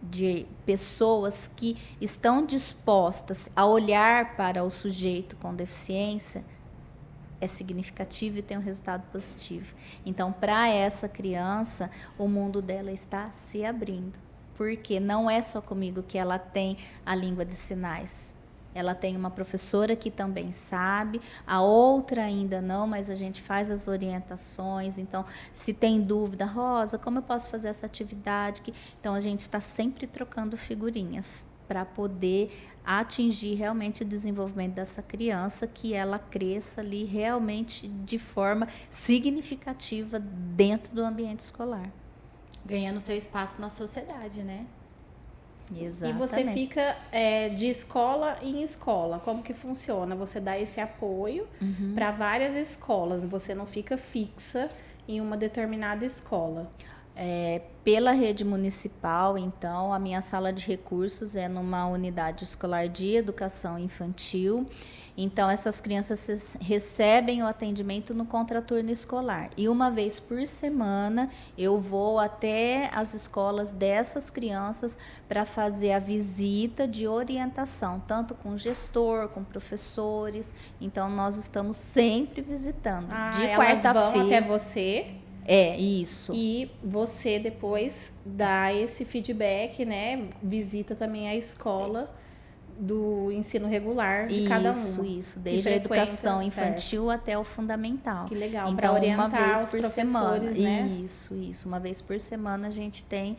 de pessoas que estão dispostas a olhar para o sujeito com deficiência é significativo e tem um resultado positivo. Então, para essa criança, o mundo dela está se abrindo. Porque não é só comigo que ela tem a língua de sinais. Ela tem uma professora que também sabe, a outra ainda não, mas a gente faz as orientações. Então, se tem dúvida, Rosa, como eu posso fazer essa atividade? Então, a gente está sempre trocando figurinhas para poder atingir realmente o desenvolvimento dessa criança, que ela cresça ali realmente de forma significativa dentro do ambiente escolar. Ganhando seu espaço na sociedade, né? Exatamente. E você fica de escola em escola, como que funciona? Você dá esse apoio para várias escolas, você não fica fixa em uma determinada escola. Pela rede municipal, então, a minha sala de recursos é numa unidade escolar de educação infantil. Então, essas crianças recebem o atendimento no contraturno escolar. E uma vez por semana, eu vou até as escolas dessas crianças para fazer a visita de orientação, tanto com gestor, com professores. Então, nós estamos sempre visitando. De elas quarta-feira. Vão até você. Isso. E você depois dá esse feedback, né? Visita também a escola do ensino regular de cada um. Isso. Desde a educação infantil até o fundamental. Que legal, então, para orientar uma vez os por professores, semana. né? Isso. Uma vez por semana a gente tem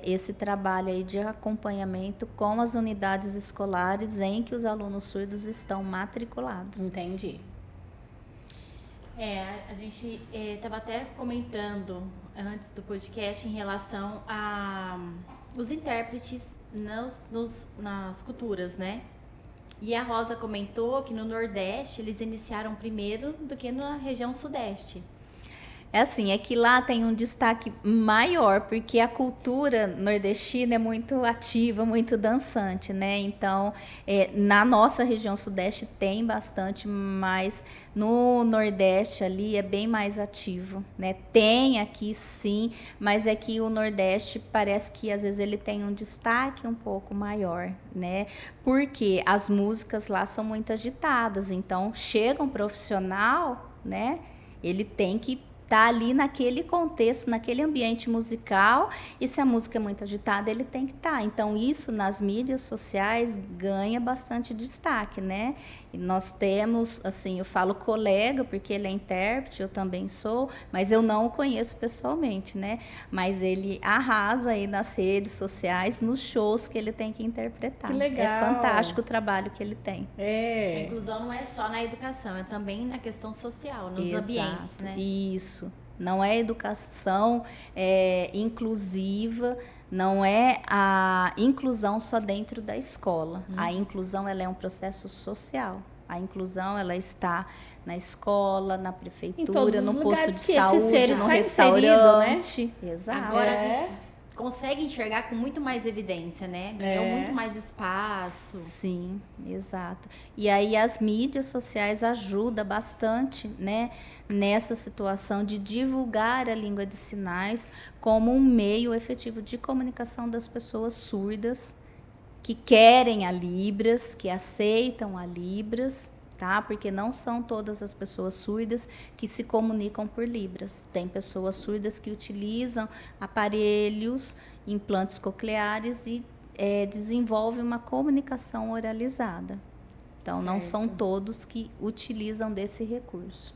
esse trabalho aí de acompanhamento com as unidades escolares em que os alunos surdos estão matriculados. Entendi. A gente estava até comentando antes do podcast em relação a os intérpretes nas culturas, né? E a Rosa comentou que no Nordeste eles iniciaram primeiro do que na região Sudeste. É que lá tem um destaque maior, porque a cultura nordestina é muito ativa, muito dançante, né? Então, na nossa região Sudeste tem bastante, mas no Nordeste ali é bem mais ativo, né? Tem aqui sim, mas é que o Nordeste parece que às vezes ele tem um destaque um pouco maior, né? Porque as músicas lá são muito agitadas, então chega um profissional, né? Ele tem que tá ali naquele contexto, naquele ambiente musical, e se a música é muito agitada, ele tem que estar. Então, isso nas mídias sociais ganha bastante destaque, né? E nós temos, assim, eu falo colega, porque ele é intérprete, eu também sou, mas eu não o conheço pessoalmente, né? Mas ele arrasa aí nas redes sociais, nos shows que ele tem que interpretar. Que legal! É fantástico o trabalho que ele tem. A inclusão não é só na educação, é também na questão social, nos ambientes, né? Isso. Não é educação inclusiva, não é a inclusão só dentro da escola. A inclusão, ela é um processo social. A inclusão, ela está na escola, na prefeitura, no posto de saúde, no restaurante. Né? Exato. Agora a gente consegue enxergar com muito mais evidência, né? Ganhou muito mais espaço. Sim, exato. E aí as mídias sociais ajudam bastante, né, nessa situação de divulgar a língua de sinais como um meio efetivo de comunicação das pessoas surdas que querem a Libras, que aceitam a Libras, tá? Porque não são todas as pessoas surdas que se comunicam por Libras. Tem pessoas surdas que utilizam aparelhos, implantes cocleares e desenvolvem uma comunicação oralizada. Então, não são todos que utilizam desse recurso.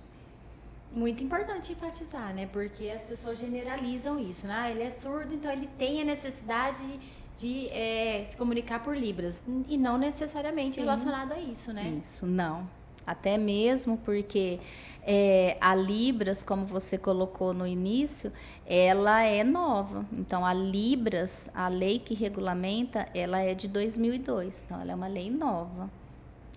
Muito importante enfatizar, né? Porque as pessoas generalizam isso, né? Ele é surdo, então ele tem a necessidade de se comunicar por Libras. E não necessariamente relacionado a isso, né? Isso, não. Até mesmo porque a Libras, como você colocou no início, ela é nova. Então, a Libras, a lei que regulamenta, ela é de 2002. Então, ela é uma lei nova.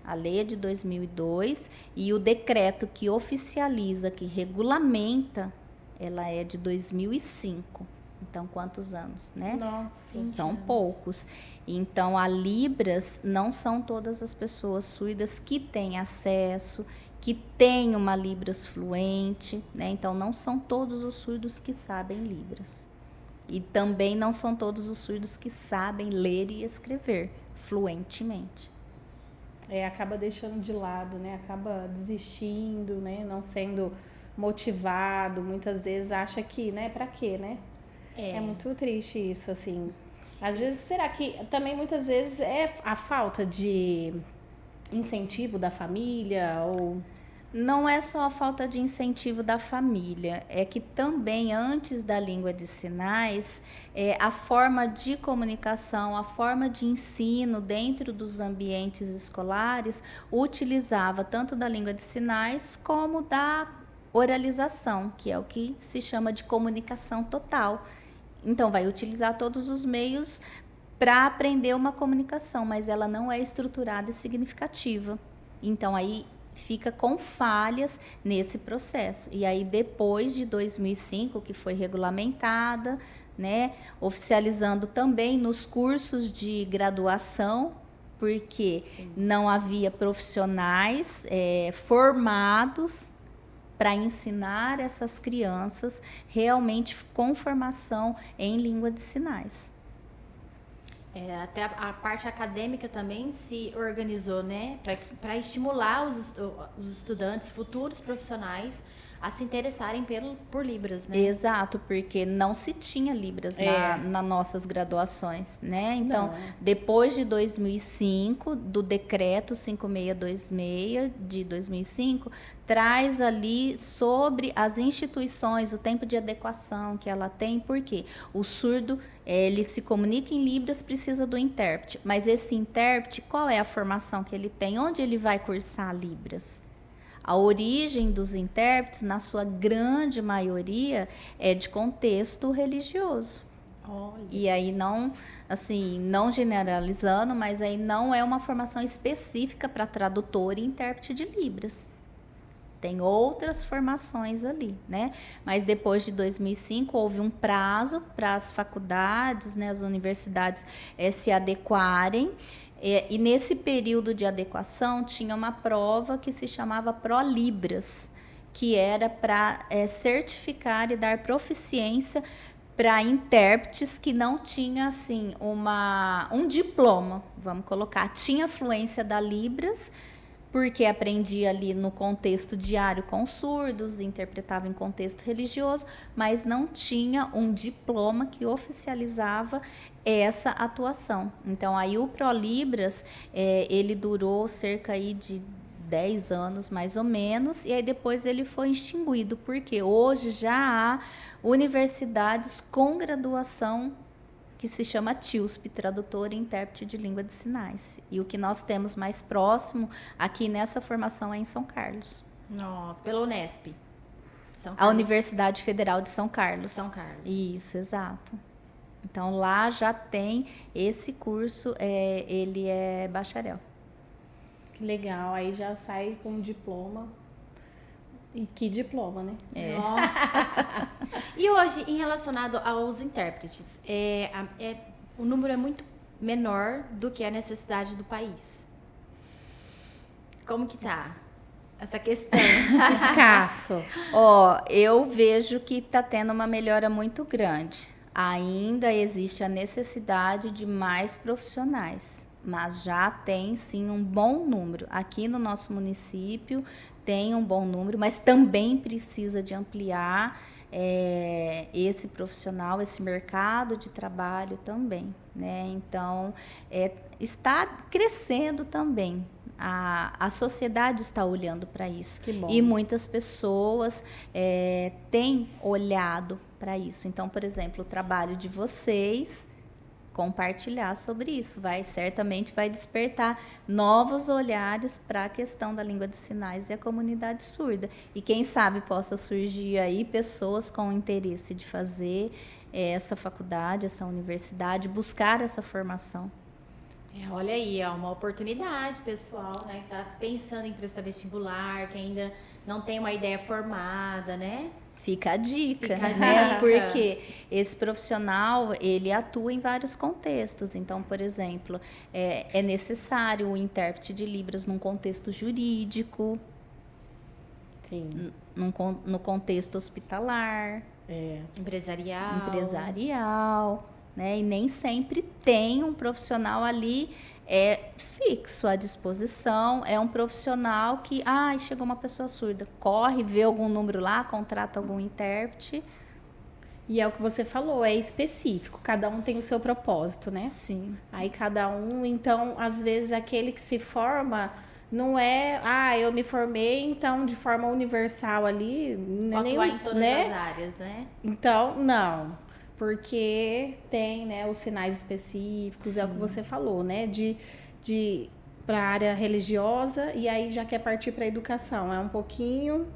A lei é de 2002 e o decreto que oficializa, que regulamenta, ela é de 2005. Então, quantos anos, né? Nossa. São poucos. Então, a Libras não são todas as pessoas surdas que têm acesso, que têm uma Libras fluente, né? Então, não são todos os surdos que sabem Libras. E também não são todos os surdos que sabem ler e escrever fluentemente. Acaba deixando de lado, né? Acaba desistindo, né? Não sendo motivado. Muitas vezes acha que, né? Pra quê, né? É muito triste isso, assim. Às vezes, será que também muitas vezes é a falta de incentivo da família ou... Não é só a falta de incentivo da família, é que também antes da língua de sinais, a forma de comunicação, a forma de ensino dentro dos ambientes escolares utilizava tanto da língua de sinais como da oralização, que é o que se chama de comunicação total. Então, vai utilizar todos os meios para aprender uma comunicação, mas ela não é estruturada e significativa. Então, aí fica com falhas nesse processo. E aí, depois de 2005, que foi regulamentada, né, oficializando também nos cursos de graduação, porque não havia profissionais formados para ensinar essas crianças realmente com formação em língua de sinais. Até a parte acadêmica também se organizou, né? Para estimular os estudantes, futuros profissionais, a se interessarem por Libras, né? Exato, porque não se tinha Libras nas nossas graduações, né? Então, depois de 2005, do decreto 5626 de 2005, traz ali sobre as instituições, o tempo de adequação que ela tem, porque o surdo, ele se comunica em Libras, precisa do intérprete, mas esse intérprete, qual é a formação que ele tem? Onde ele vai cursar Libras? A origem dos intérpretes, na sua grande maioria, é de contexto religioso. Olha. E aí não, assim, não generalizando, mas aí não é uma formação específica para tradutor e intérprete de Libras. Tem outras formações ali, né? Mas depois de 2005 houve um prazo para as faculdades, né, as universidades se adequarem. E nesse período de adequação tinha uma prova que se chamava ProLibras, que era para certificar e dar proficiência para intérpretes que não tinha assim um diploma, vamos colocar, tinha fluência da Libras, porque aprendia ali no contexto diário com surdos, interpretava em contexto religioso, mas não tinha um diploma que oficializava essa atuação. Então, aí o ProLibras, ele durou cerca aí de 10 anos, mais ou menos, e aí depois ele foi extinguido, porque hoje já há universidades com graduação que se chama TIUSP, Tradutor e Intérprete de Língua de Sinais. E o que nós temos mais próximo aqui nessa formação é em São Carlos. Nossa, pela Unesp. A Universidade Federal de São Carlos. São Carlos. Isso, exato. Então, lá já tem esse curso, ele é bacharel. Que legal, aí já sai com um diploma. E que diploma, né? E hoje, em relacionado aos intérpretes, o número é muito menor do que a necessidade do país. Como que tá essa questão? Escasso. Eu vejo que está tendo uma melhora muito grande. Ainda existe a necessidade de mais profissionais, mas já tem sim um bom número. Aqui no nosso município tem um bom número, mas também precisa de ampliar esse profissional, esse mercado de trabalho também, né? Então, está crescendo também. A sociedade está olhando para isso. Que bom. E muitas pessoas têm olhado para isso. Então, por exemplo, o trabalho de vocês, compartilhar sobre isso, certamente vai despertar novos olhares para a questão da língua de sinais e a comunidade surda. E quem sabe possa surgir aí pessoas com interesse de fazer essa faculdade, essa universidade, buscar essa formação. Olha aí, é uma oportunidade, pessoal, né? Que tá pensando em prestar vestibular, que ainda não tem uma ideia formada, né? Fica a dica, Fica a né? dica. Porque esse profissional, ele atua em vários contextos. Então, por exemplo, é necessário o intérprete de Libras num contexto jurídico, Sim. no contexto hospitalar, Empresarial. né? E nem sempre tem um profissional ali fixo à disposição. É um profissional que, chegou uma pessoa surda, corre, vê algum número lá, contrata algum intérprete. E é o que você falou, é específico, cada um tem o seu propósito, né? Sim. Aí cada um, então, às vezes aquele que se forma não eu me formei, então, de forma universal ali, Atuar em todas as áreas, né? Então, não. Porque tem, né, os sinais específicos, é o que você falou, né? Para a área religiosa, e aí já quer partir para a educação. É um pouquinho,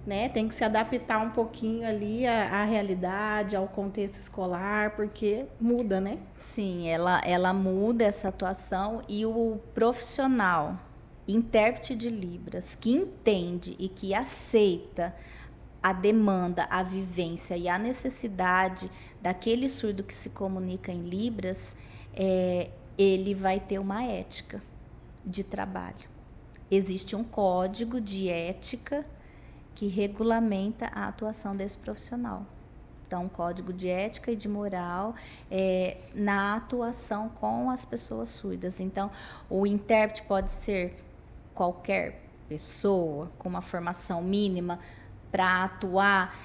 né? Tem que se adaptar um pouquinho ali à realidade, ao contexto escolar, porque muda, né? Sim, ela muda essa atuação, e o profissional, intérprete de Libras, que entende e que aceita a demanda, a vivência e a necessidade daquele surdo que se comunica em Libras, ele vai ter uma ética de trabalho. Existe um código de ética que regulamenta a atuação desse profissional. Então, um código de ética e de moral na atuação com as pessoas surdas. Então, o intérprete pode ser qualquer pessoa com uma formação mínima para atuar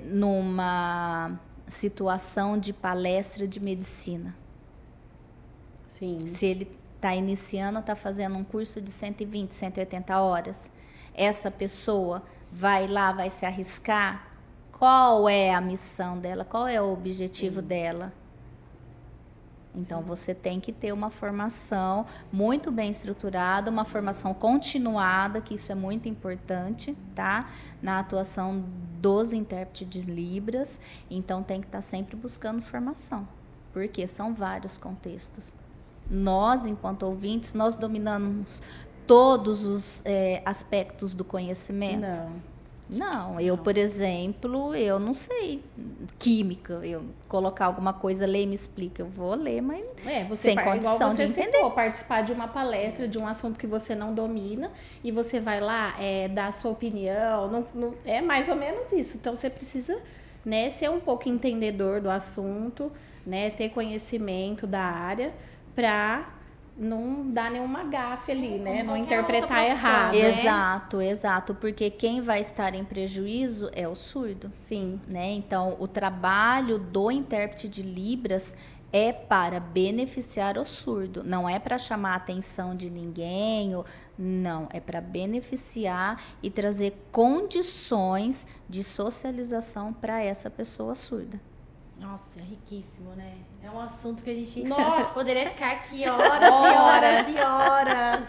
numa situação de palestra de medicina. Sim. Se ele está iniciando, está fazendo um curso de 120, 180 horas, essa pessoa vai lá, vai se arriscar? Qual é a missão dela? Qual é o objetivo dela? Então, você tem que ter uma formação muito bem estruturada, uma formação continuada, que isso é muito importante, tá? Na atuação dos intérpretes de Libras. Então, tem que estar sempre buscando formação, porque são vários contextos. Nós, enquanto ouvintes, nós dominamos todos os aspectos do conhecimento? Não, eu, por exemplo, eu não sei química, eu colocar alguma coisa, ler e me explica, eu vou ler, mas sem condição de entender. Citou, participar de uma palestra de um assunto que você não domina e você vai lá dar a sua opinião, é mais ou menos isso. Então, você precisa, né, ser um pouco entendedor do assunto, né, ter conhecimento da área para não dar nenhuma gafe ali, né? Não interpretar errado. Exato, porque quem vai estar em prejuízo é o surdo. Sim. Né? Então, o trabalho do intérprete de Libras é para beneficiar o surdo, não é para chamar a atenção de ninguém, não, é para beneficiar e trazer condições de socialização para essa pessoa surda. Nossa, é riquíssimo, né? É um assunto que a gente poderia ficar aqui horas e horas e horas.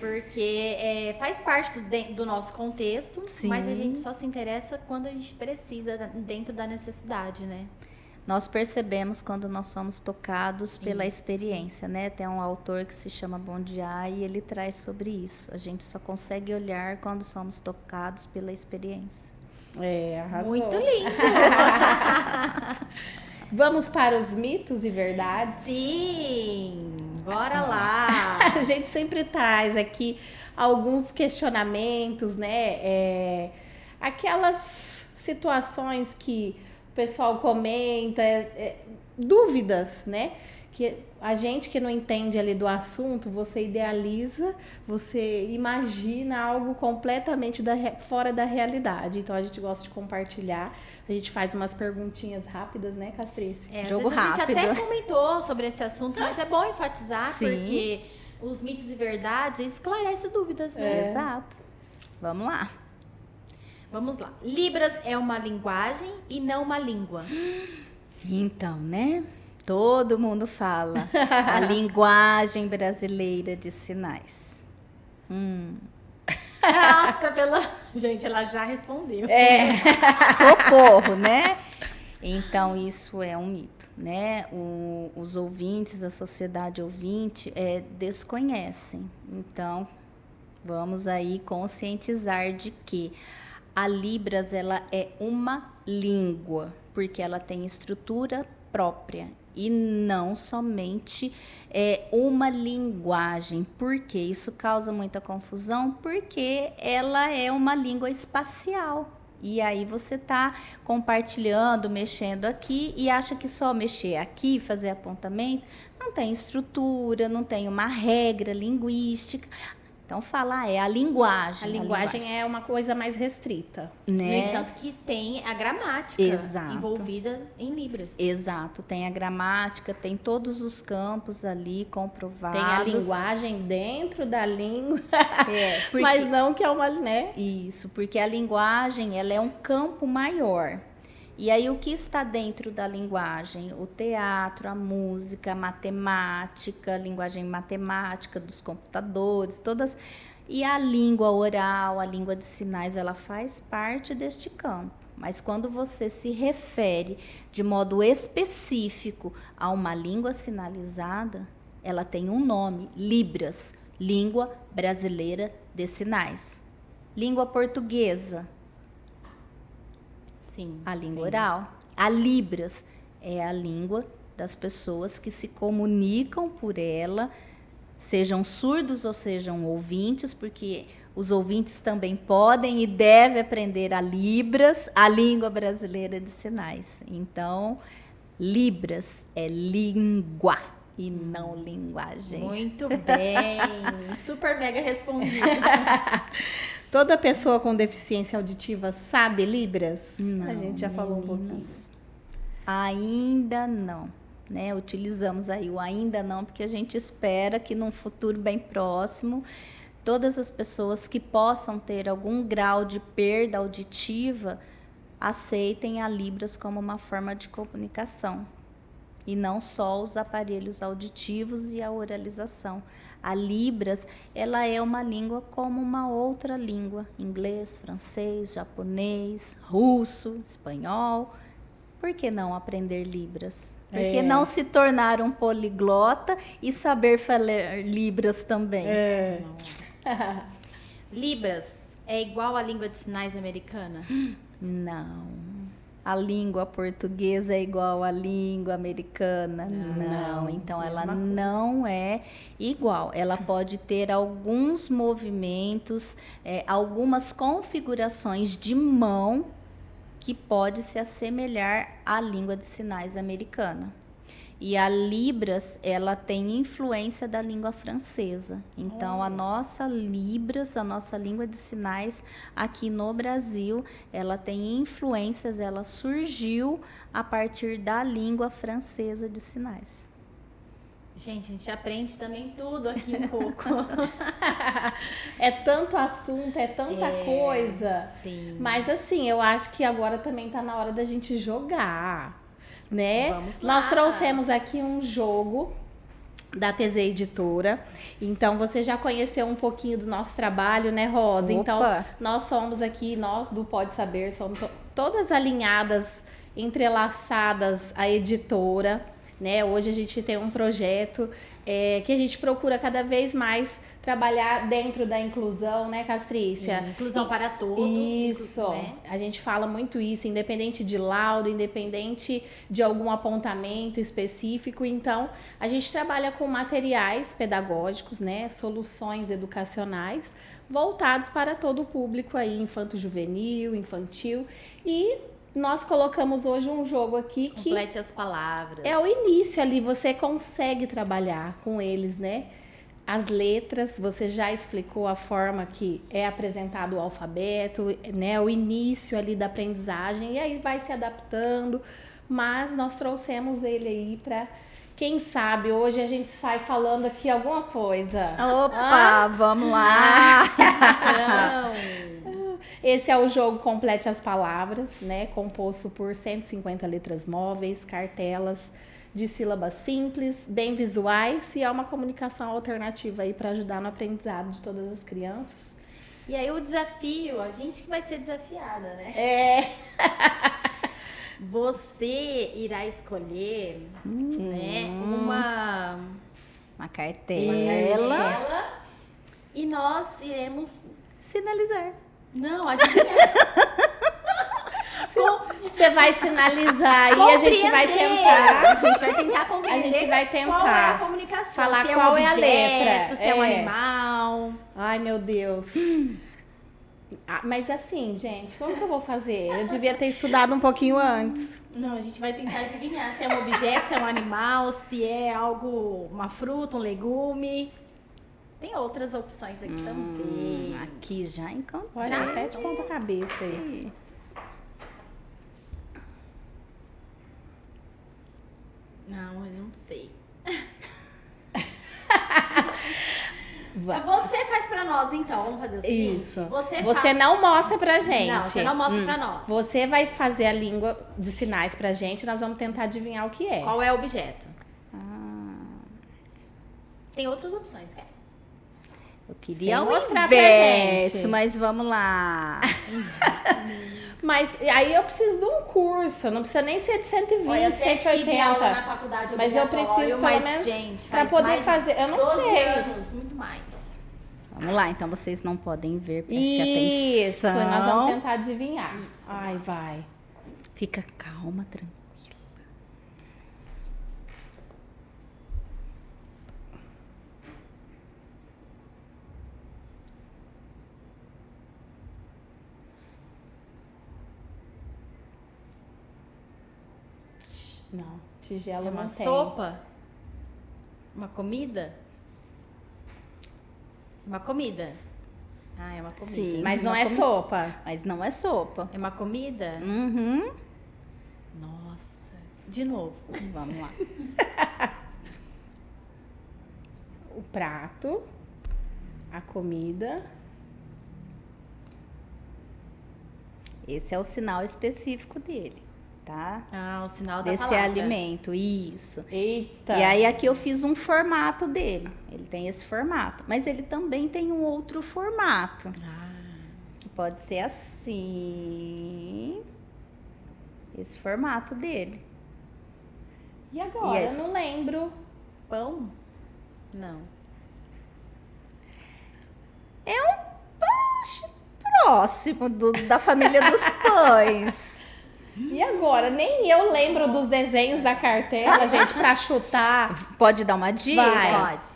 Porque faz parte do nosso contexto, Sim. mas a gente só se interessa quando a gente precisa, dentro da necessidade, né? Nós percebemos quando nós somos tocados pela Isso. experiência, né? Tem um autor que se chama Bondiá e ele traz sobre isso. A gente só consegue olhar quando somos tocados pela experiência. Arrasou. Muito lindo! Vamos para os mitos e verdades? Sim! Bora lá! A gente sempre traz aqui alguns questionamentos, né? Aquelas situações que o pessoal comenta, dúvidas, né? Que a gente que não entende ali do assunto, você idealiza, você imagina algo completamente fora da realidade. Então a gente gosta de compartilhar. A gente faz umas perguntinhas rápidas, né, Castrice? Jogo às vezes rápido. A gente até comentou sobre esse assunto, mas é bom enfatizar, Sim. porque os mitos e verdades esclarecem dúvidas, né? Exato. Vamos lá. Vamos lá. Libras é uma linguagem e não uma língua. Então, né? Todo mundo fala a linguagem brasileira de sinais. Nossa, Gente, ela já respondeu. Socorro, né? Então, isso é um mito, né? Os ouvintes, a sociedade ouvinte, desconhecem. Então, vamos aí conscientizar de que a Libras, ela é uma língua, porque ela tem estrutura própria e não somente uma linguagem. Por quê? Isso causa muita confusão, porque ela é uma língua espacial. E aí você está compartilhando, mexendo aqui e acha que só mexer aqui, fazer apontamento, não tem estrutura, não tem uma regra linguística. Então, falar a linguagem. A linguagem é uma coisa mais restrita. No Né? entanto, que tem a gramática Exato. envolvida em Libras. Exato, tem a gramática, tem todos os campos ali comprovados. Tem a linguagem dentro da língua, Porque, mas não que é uma, né? Isso, porque a linguagem, ela é um campo maior. E aí, o que está dentro da linguagem? O teatro, a música, a matemática, a linguagem matemática dos computadores, todas. E a língua oral, a língua de sinais, ela faz parte deste campo. Mas quando você se refere de modo específico a uma língua sinalizada, ela tem um nome, Libras, Língua Brasileira de Sinais. Língua portuguesa, Sim. a língua oral. A Libras é a língua das pessoas que se comunicam por ela, sejam surdos ou sejam ouvintes, porque os ouvintes também podem e devem aprender a Libras, a língua brasileira de sinais. Então, Libras é língua e não linguagem. Muito bem. Super mega respondido. Toda pessoa com deficiência auditiva sabe Libras? Não, a gente já falou um pouquinho. meninas. Ainda não, né? Utilizamos aí o ainda não, porque a gente espera que num futuro bem próximo, todas as pessoas que possam ter algum grau de perda auditiva aceitem a Libras como uma forma de comunicação. E não só os aparelhos auditivos e a oralização. A Libras, ela é uma língua como uma outra língua. Inglês, francês, japonês, russo, espanhol. Por que não aprender Libras? Por que não se tornar um poliglota e saber falar Libras também? Libras é igual à língua de sinais americana? Não. A língua portuguesa é igual à língua americana? Não. Então, ela não é igual. Ela pode ter alguns movimentos, algumas configurações de mão que pode se assemelhar à língua de sinais americana. E a Libras, ela tem influência da língua francesa. Então, a nossa Libras, a nossa língua de sinais aqui no Brasil, ela tem influências, ela surgiu a partir da língua francesa de sinais. Gente, a gente aprende também tudo aqui um pouco. É tanto assunto, é tanta coisa. Sim. Mas assim, eu acho que agora também tá na hora da gente jogar, né? Vamos lá. Nós trouxemos aqui um jogo da TZ Editora. Então, você já conheceu um pouquinho do nosso trabalho, né, Rosa? Opa. Então, nós somos aqui, nós do Pode Saber, somos todas alinhadas, entrelaçadas à editora, né? Hoje a gente tem um projeto que a gente procura cada vez mais trabalhar dentro da inclusão, né, Castrícia? Sim, inclusão para todos. Isso, Né? a gente fala muito isso, independente de laudo, independente de algum apontamento específico. Então, a gente trabalha com materiais pedagógicos, né, soluções educacionais voltados para todo o público aí, infanto-juvenil, infantil. E nós colocamos hoje um jogo aqui que Complete as palavras. é o início ali, você consegue trabalhar com eles, né? As letras, você já explicou a forma que é apresentado o alfabeto, né? O início ali da aprendizagem, e aí vai se adaptando. Mas nós trouxemos ele aí para, quem sabe, hoje a gente sai falando aqui alguma coisa. Opa, vamos lá. Não. Esse é o jogo Complete as Palavras, né? Composto por 150 letras móveis, cartelas de sílabas simples, bem visuais, e é uma comunicação alternativa aí para ajudar no aprendizado de todas as crianças. E aí o desafio, a gente que vai ser desafiada, né? É. Você irá escolher, né, uma Cartela. cartela e nós iremos... Sinalizar. Não, adivinha. Você vai sinalizar e a gente vai tentar. A gente vai tentar compreender. A gente vai tentar qual é a comunicação. falar se é qual um é a objeto, letra. se é um É. animal. Ai, meu Deus. Mas assim, gente, como que eu vou fazer? Eu devia ter estudado um pouquinho antes. Não, a gente vai tentar adivinhar se é um objeto, se é um animal, se é algo, uma fruta, um legume. Tem outras opções aqui também. Aqui já encontrei. Olha, Já? até de ponta cabeça esse. Não, eu não sei. Vai. Você faz pra nós, então. Vamos fazer o seguinte. Isso. Você Você não mostra pra gente. Não, você não mostra pra nós. Você vai fazer a língua de sinais pra gente, nós vamos tentar adivinhar o que é. Qual é o objeto? Ah, Tem outras opções, quer? eu queria Sem o mostrar pra inverso, gente. mas vamos lá. Mas aí eu preciso de um curso, não precisa nem ser de 120, Olha, eu até tive aula na 180. faculdade Mas eu obrigatório, preciso, pelo mas, menos, gente, pra faz poder mais de fazer. Eu não 12 sei. anos, muito mais. Vamos lá, então vocês não podem ver, preste Isso, atenção. nós vamos tentar adivinhar. Isso. Ai, vai. Fica calma, tranquila. Não, tigela É uma não tem. sopa? Uma comida? Uma comida. Ah, é uma comida. Sim. Mas não Uma é comi- sopa. Mas não é sopa. É uma comida? Uhum. Nossa. De novo. Vamos lá. O prato, a comida. Esse é o sinal específico dele, tá? Ah, o sinal da Desse palavra. alimento, isso. Eita. E aí aqui eu fiz um formato dele. Ele tem esse formato, mas ele também tem um outro formato, Ah, que pode ser assim. Esse formato dele. E agora? E Eu esse? não lembro. pão? Não. É um pão próximo da família dos pães. E agora? Nem eu lembro dos desenhos da cartela, gente, pra chutar. Pode dar uma dica? Vai. Pode.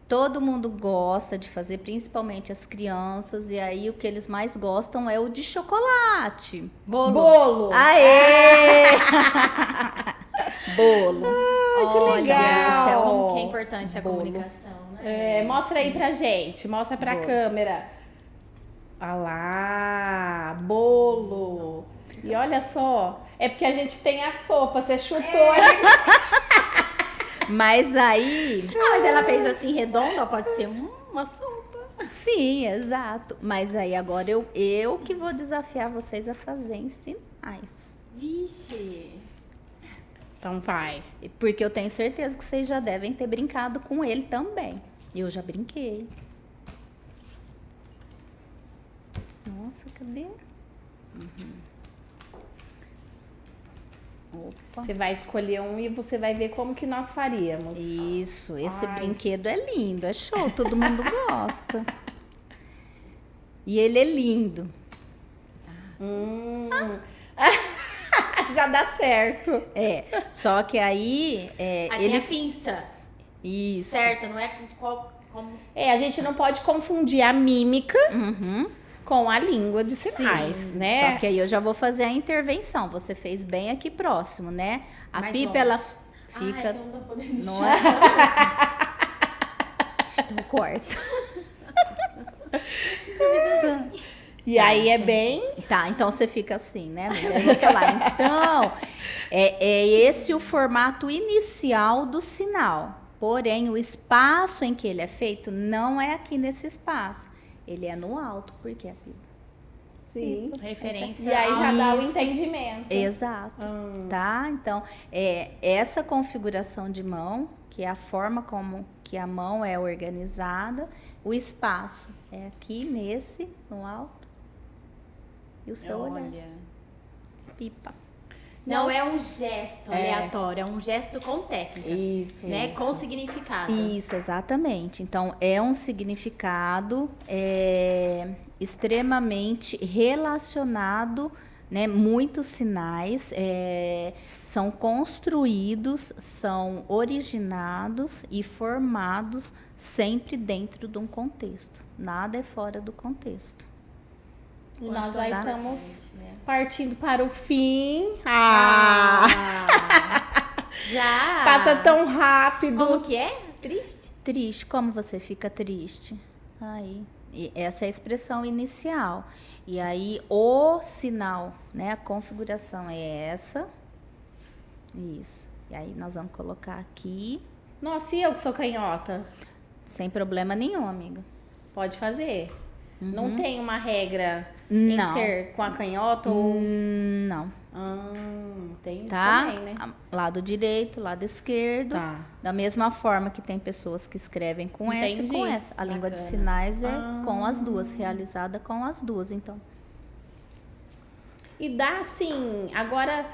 Todo mundo gosta de fazer, principalmente as crianças, e aí o que eles mais gostam é o de chocolate. Bolo. Aê! Bolo. que Olha, legal. como que é importante a Bolo. comunicação, né? É, mostra aí pra gente. Mostra pra Bolo. câmera. Olha lá. Bolo. E olha só. É porque a gente tem a sopa. Você chutou ali. Mas aí, Ah, mas ela fez assim redonda, pode ser uma sopa. sim, exato. Mas aí agora eu que vou desafiar vocês a fazer em sinais. Vixe. Então vai. Porque eu tenho certeza que vocês já devem ter brincado com ele também. Eu já brinquei. Nossa, cadê? Opa. Você vai escolher um e você vai ver como que nós faríamos. Isso, esse Ai. brinquedo é lindo, é show, todo mundo gosta. E ele é lindo. Já dá certo. Só que aí Aí ele tem a pinça, isso. certo? Não é de qual... Como... A gente não pode confundir a mímica Uhum. com a língua de sinais, Sim, né? Só que aí eu já vou fazer a intervenção. Você fez bem aqui próximo, né? A Mais pipa longe. ela Ai, fica, não tô podendo não deixar. é? Então corta. E aí é bem... Tá, então você fica assim, né, amiga? Eu vou falar. Então, é esse o formato inicial do sinal. Porém, o espaço em que ele é feito não é aqui nesse espaço. Ele é no alto, porque é a pipa. Sim. Referência E aí já dá o Isso. entendimento. Exato. Tá? Então, essa configuração de mão, que é a forma como que a mão é organizada, o espaço é aqui nesse, no alto. E o seu olhar. Olha. Pipa. Não Nossa. é um gesto aleatório, é um gesto com técnica. Isso, Né? isso. Com significado. Isso, exatamente. Então, é um significado extremamente relacionado, né? Muitos sinais são construídos, são originados e formados sempre dentro de um contexto. Nada é fora do contexto. E nós já Tá. estamos Né? partindo para o fim. Já! Passa tão rápido. Como que é? Triste? Triste, como você fica triste? Aí, e essa é a expressão inicial. E aí, o sinal, né? A configuração é essa. Isso. E aí, nós vamos colocar aqui, Nossa, e eu que sou canhota? sem problema nenhum, amiga. Pode fazer. Não tem uma regra em Não. ser com a canhota ou... Não, tem isso tá? também, né? Lado direito, lado esquerdo. Tá. Da mesma forma que tem pessoas que escrevem com essa e com Entendi. essa. A língua de Bacana. sinais é com as duas, realizada com as duas, então. E dá assim, agora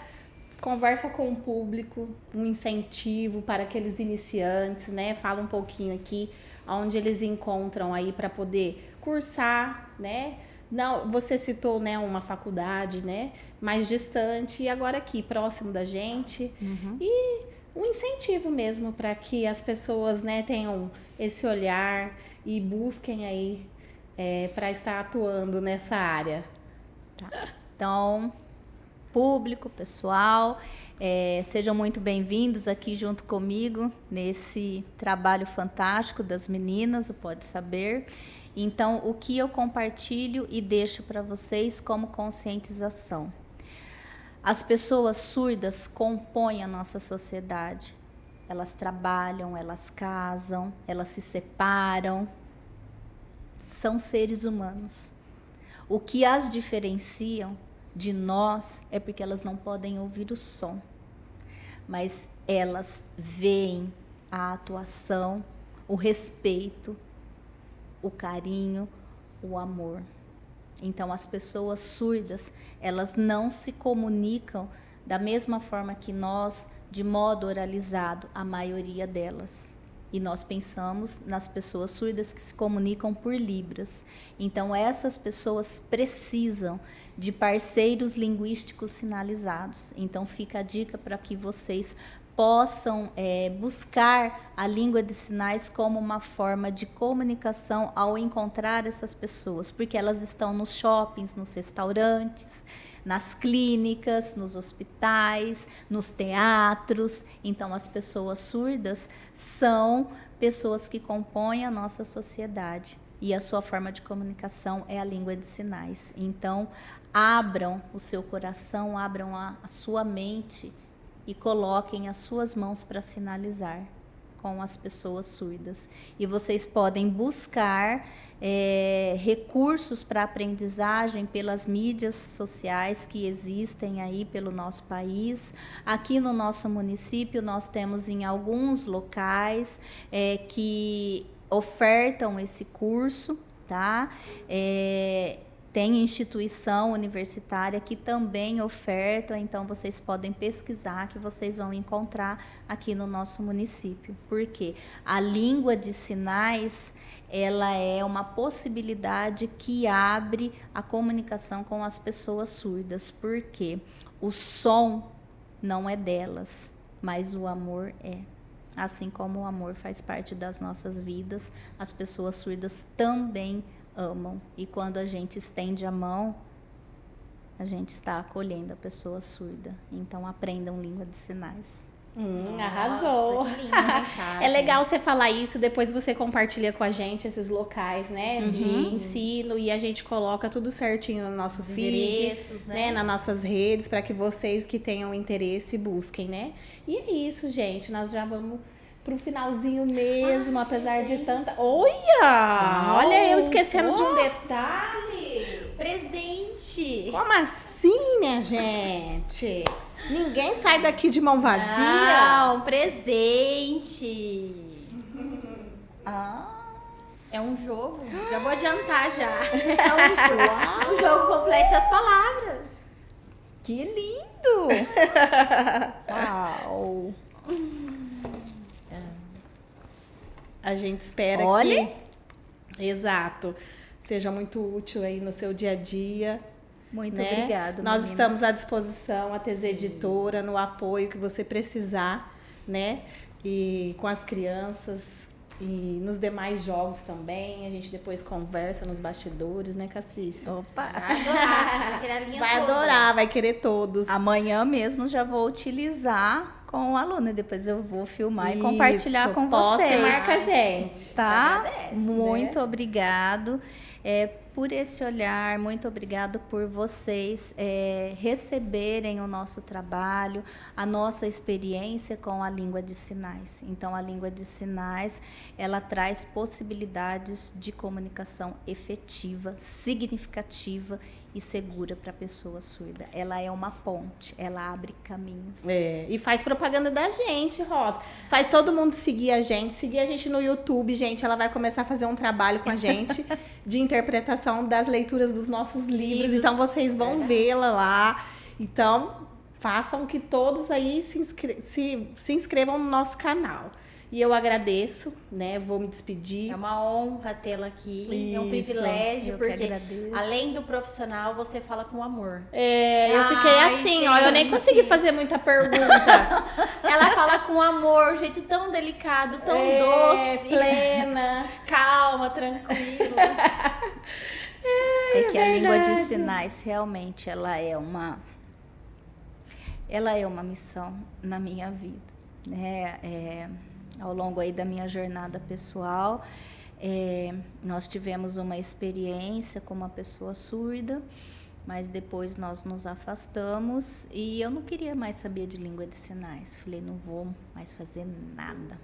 conversa com o público, um incentivo para aqueles iniciantes, né? Fala um pouquinho aqui onde eles encontram aí para poder cursar, né? Não, você citou, né, uma faculdade, né, mais distante e agora aqui próximo da gente. E um incentivo mesmo para que as pessoas, né, tenham esse olhar e busquem aí para estar atuando nessa área. Então, público, pessoal, sejam muito bem-vindos aqui junto comigo nesse trabalho fantástico das meninas, o Pode Saber. Então, o que eu compartilho e deixo para vocês como conscientização? As pessoas surdas compõem a nossa sociedade. Elas trabalham, elas casam, elas se separam. São seres humanos. O que as diferenciam de nós é porque elas não podem ouvir o som, mas elas veem a atuação, o respeito, o carinho, o amor. Então, as pessoas surdas, elas não se comunicam da mesma forma que nós, de modo oralizado, a maioria delas. E nós pensamos nas pessoas surdas que se comunicam por libras. Então, essas pessoas precisam de parceiros linguísticos sinalizados. Então, fica a dica para que vocês possam buscar a língua de sinais como uma forma de comunicação ao encontrar essas pessoas, porque elas estão nos shoppings, nos restaurantes, nas clínicas, nos hospitais, nos teatros. Então, as pessoas surdas são pessoas que compõem a nossa sociedade e a sua forma de comunicação é a língua de sinais. Então, abram o seu coração, abram a sua mente e coloquem as suas mãos para sinalizar com as pessoas surdas. E vocês podem buscar recursos para aprendizagem pelas mídias sociais que existem aí pelo nosso país. Aqui no nosso município, nós temos em alguns locais que ofertam esse curso, tá? Tem instituição universitária que também oferta, então vocês podem pesquisar que vocês vão encontrar aqui no nosso município. Porque a língua de sinais, ela é uma possibilidade que abre a comunicação com as pessoas surdas, porque o som não é delas, mas o amor é. Assim como o amor faz parte das nossas vidas, as pessoas surdas também amam. E quando a gente estende a mão, a gente está acolhendo a pessoa surda. Então, aprendam língua de sinais. Arrasou. Que linda mensagem. É legal você falar isso, depois você compartilha com a gente esses locais, né, de ensino, e a gente coloca tudo certinho no nosso feed, Endereços, né? nas nossas redes, para que vocês que tenham interesse busquem, né? E é isso, gente, nós já vamos pro finalzinho mesmo, apesar de tanta... Olha eu esquecendo de um detalhe. Presente! Como assim, minha gente? Ninguém sai daqui de mão vazia. Não, presente! É um jogo. Já vou adiantar já. É um jogo. O jogo complete as palavras. Que lindo! Uau! A gente espera Olha. que... Exato. Seja muito útil aí no seu dia a dia. Muito né? obrigada, Nós meninas. estamos à disposição, a TZ Editora, no apoio que você precisar, né? E com as crianças e nos demais jogos também. A gente depois conversa nos bastidores, né, Castrícia? Opa! Vai adorar. Vai querer a linha Vai toda. adorar, vai querer todos. Amanhã mesmo já vou utilizar com o aluno e depois eu vou filmar e compartilhar Isso, com posta vocês. e marca a gente. Tá? agradece, Muito obrigado por esse olhar, muito obrigado por vocês receberem o nosso trabalho, a nossa experiência com a língua de sinais. Então, a língua de sinais, ela traz possibilidades de comunicação efetiva, significativa e segura para a pessoa surda. Ela é uma ponte, ela abre caminhos. E faz propaganda da gente, Rosa. Faz todo mundo seguir a gente no YouTube, gente. Ela vai começar a fazer um trabalho com a gente de interpretação das leituras dos nossos livros. Então, vocês vão vê-la lá. Então, façam que todos aí se inscrevam no nosso canal. E eu agradeço, né? Vou me despedir. É uma honra tê-la aqui. É um Isso, privilégio, eu que porque agradeço. além do profissional, você fala com amor. Eu fiquei assim, ó. Eu nem consegui fazer muita pergunta. Ela fala com amor, um jeito tão delicado, tão doce. Plena. Calma, tranquila. É que a língua de verdade. sinais realmente ela é uma missão na minha vida, né? Ao longo aí da minha jornada pessoal, nós tivemos uma experiência com uma pessoa surda, mas depois nós nos afastamos e eu não queria mais saber de língua de sinais. Falei, não vou mais fazer nada.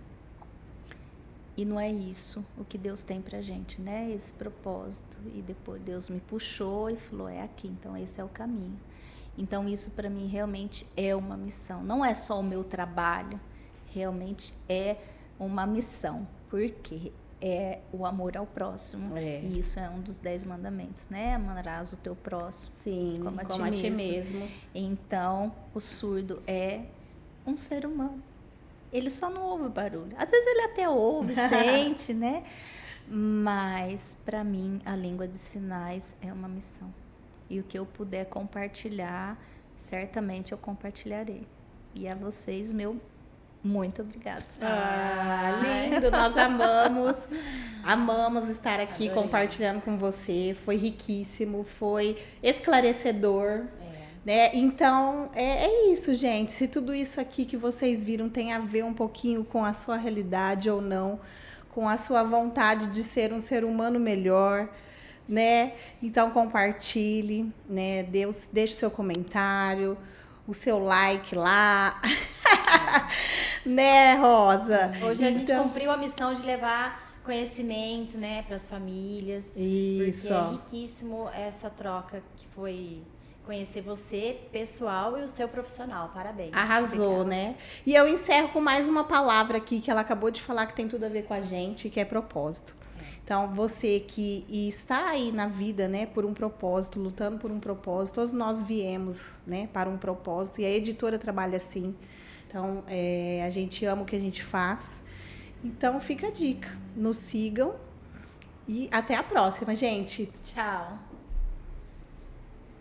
E não é isso o que Deus tem pra gente, né? Esse propósito. E depois Deus me puxou e falou, é aqui, então esse é o caminho. Então isso para mim realmente é uma missão. Não é só o meu trabalho, realmente é uma missão. Porque é o amor ao próximo. E isso é um dos 10 mandamentos, né? Amarás o teu próximo. Sim, como a ti mesmo. Então, o surdo é um ser humano. Ele só não ouve barulho. Às vezes ele até ouve, sente, né? Mas, para mim, a língua de sinais é uma missão. E o que eu puder compartilhar, certamente eu compartilharei. E a vocês, meu muito obrigada. Lindo, nós amamos estar aqui Adorei. compartilhando com você. Foi riquíssimo, foi esclarecedor. Né? Então, é isso, gente. Se tudo isso aqui que vocês viram tem a ver um pouquinho com a sua realidade ou não, com a sua vontade de ser um ser humano melhor, né? Então, compartilhe, né? Deixe seu comentário, o seu like lá. Né, Rosa? Hoje a gente cumpriu a missão de levar conhecimento, né, para as famílias. Isso. Porque é riquíssimo essa troca que foi conhecer você, pessoal, e o seu profissional. Parabéns. Arrasou, né? E eu encerro com mais uma palavra aqui que ela acabou de falar que tem tudo a ver com a gente, que é propósito. Então, você que está aí na vida, né, por um propósito, lutando por um propósito, todos nós viemos, né, para um propósito, e a editora trabalha assim. Então, a gente ama o que a gente faz. Então, fica a dica. Nos sigam e até a próxima, gente. Tchau.